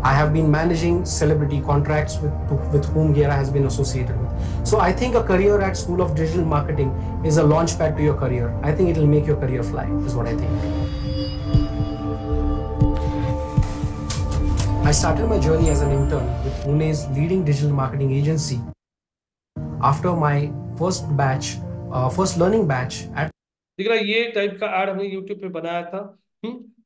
I have been managing celebrity contracts with whom Gera has been associated with. So I think a career at School of Digital Marketing is a launchpad to your career. I think it will make your career fly, is what I think. I started my journey as an intern with Pune's leading digital marketing agency. After my first learning batch at दिख रहा है, ये type का add हमने YouTube पे बनाया था।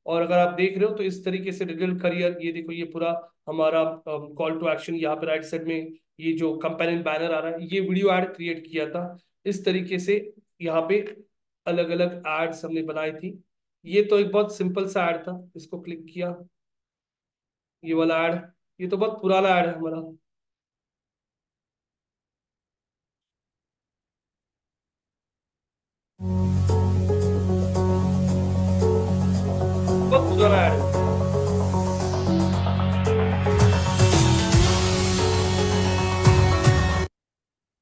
और अगर आप देख रहे हो तो इस तरीके से डिजिटल करियर, ये देखो, ये पूरा हमारा कॉल टू एक्शन, यहाँ पे राइट साइड में ये जो कंपेनियन बैनर आ रहा है, ये वीडियो एड क्रिएट किया था इस तरीके से। यहाँ पे अलग अलग एड्स हमने बनाई थी। ये तो एक बहुत सिंपल सा एड था, इसको क्लिक किया, ये वाला एड, ये तो बहुत पुराना एड है हमारा, बहुत पुराना एड है।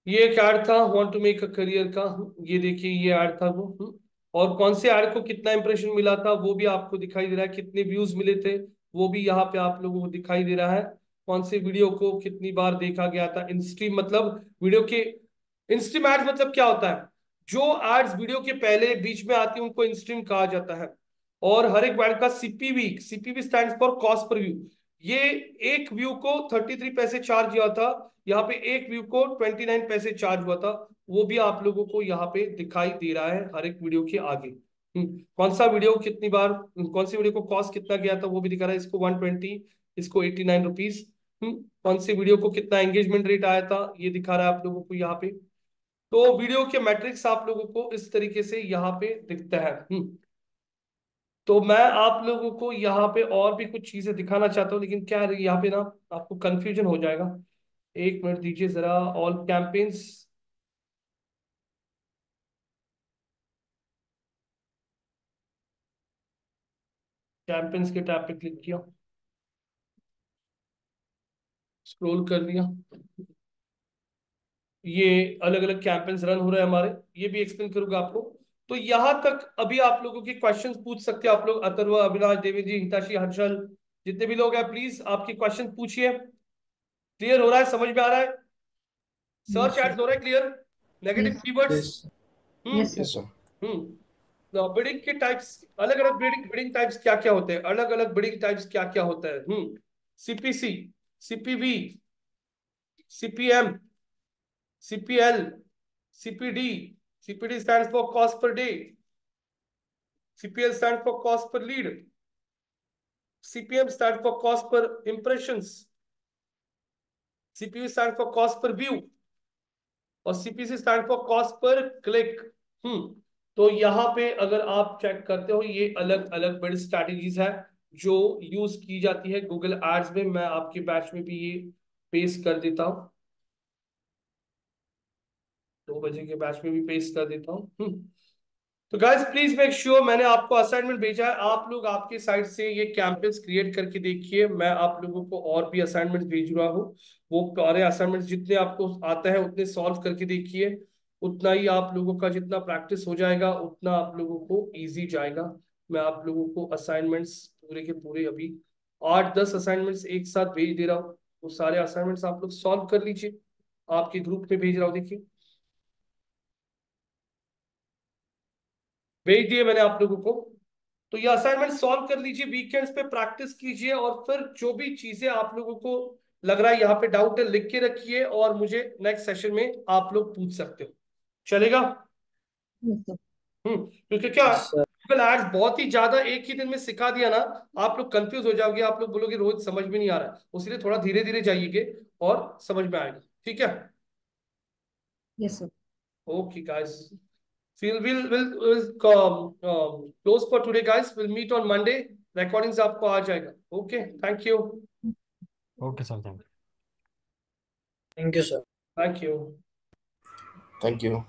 ये एक ऐड था want to make a career का, ये देखिए ये ऐड था वो। और कौन से ऐड को कितना इंप्रेशन मिला था वो भी आपको दिखाई दे रहा है, कितने व्यूज मिले थे वो भी यहाँ पे आप लोगों को दिखाई दे रहा है। कौन से वीडियो को कितनी बार देखा गया था, इंस्ट्रीम मतलब वीडियो के, इंस्ट्रीम एड्स मतलब क्या होता है, जो एड्स वीडियो के पहले बीच में आती है उनको इंस्ट्रीम कहा जाता है। और हर एक एड का CPV, CPV stands for cost per view, ये एक व्यू को 33 पैसे चार्ज हुआ था, यहाँ पे एक व्यू को 29 पैसे चार्ज हुआ था, वो भी आप लोगों को यहाँ पे दिखाई दे रहा है हर एक वीडियो के आगे। कौन सा वीडियो कितनी बार, कौन सी वीडियो को कॉस्ट कितना गया था वो भी दिखा रहा है, इसको 120, इसको 89 रुपीज। कौन सी वीडियो को कितना एंगेजमेंट रेट आया था ये दिखा रहा है आप लोगों को यहाँ पे। तो वीडियो के मैट्रिक्स आप लोगों को इस तरीके से यहाँ पे दिखता है। तो मैं आप लोगों को यहाँ पे और भी कुछ चीजें दिखाना चाहता हूँ, लेकिन क्या है यहाँ पे ना आपको कंफ्यूजन हो जाएगा। एक मिनट दीजिए जरा, ऑल कैंपेन्स, कैंपेन्स के टैब पे क्लिक किया, स्क्रॉल कर लिया, ये अलग अलग कैंपेन्स रन हो रहे हैं हमारे, ये भी एक्सप्लेन करूंगा आपको। तो यहाँ तक अभी आप लोगों के क्वेश्चंस पूछ सकते हैं आप लोग, अथर्व, अविनाश, देवेंद्र जी, हिताशी, हर्षल, जितने भी लोग हैं प्लीज आपके क्वेश्चन पूछिए। क्लियर हो रहा है, समझ में आ रहा है? Search Yes, sir. एड्स हो रहा है clear? Negative Yes. Keywords. Yes. Yes, हम्म sir. Yes, sir. बिडिंग के टाइप्स, अलग अलग बिडिंग टाइप्स क्या क्या होते हैं, अलग अलग बिडिंग टाइप्स क्या क्या होता है? CPC, CPV, CPM, CPL, CPD. CPD stands for cost per day, CPL stands for cost per lead, CPM stands for cost per impressions, CPU stands for cost per view और CPC stands for cost per click। तो यहाँ पे अगर आप check करते हो ये अलग अलग बिल्ड स्ट्रैटेजीज है जो यूज की जाती है गूगल एड्स में। मैं आपके बैच में भी ये पेस्ट कर देता हूँ, 2 बजे के बैच में भी पेस्ट कर देता हूँ। तो गाइस प्लीज मेक श्योर, मैंने आपको असाइनमेंट भेजा है, आप लोग आपके साइड से ये कैंपेन्स क्रिएट करके देखिए। मैं आप लोगों को और भी असाइनमेंट भेज रहा हूँ, वो सारे असाइनमेंट जितने आपको आते हैं उतने सॉल्व करके देखिए। उतना ही आप लोगों का जितना प्रैक्टिस हो जाएगा उतना आप लोगों को इजी जाएगा। मैं आप लोगों को असाइनमेंट्स पूरे के पूरे अभी 8-10 असाइनमेंट्स एक साथ भेज दे रहा हूँ। वो सारे असाइनमेंट्स आप लोग सॉल्व कर लीजिए, आपके ग्रुप में भेज रहा हूँ, देखिए भेज दिए मैंने आप लोगों को। तो ये असाइनमेंट सॉल्व कर लीजिए, वीकेंड्स पे प्रैक्टिस कीजिए और फिर जो भी चीजें आप लोगों को लग रहा है यहाँ पे डाउट है लिख के रखिए और मुझे नेक्स्ट सेशन में आप लोग पूछ सकते हो, चलेगा? Yes, sir. क्योंकि क्या Yes, sir. गूगल एड्स बहुत ही ज्यादा एक ही दिन में सिखा दिया ना, आप लोग कंफ्यूज हो जाओगे, आप लोग बोलोगे रोज समझ में नहीं आ रहा है, उसलिए थोड़ा धीरे धीरे जाइएगा और समझ में आएगा, ठीक है? Yes, sir. Okay, guys. We'll close for today, guys. We'll meet on Monday. Recordings आपको आ जाएगा. Okay, thank you. Okay, sir. Thank you. Thank you, sir. Thank you. Thank you.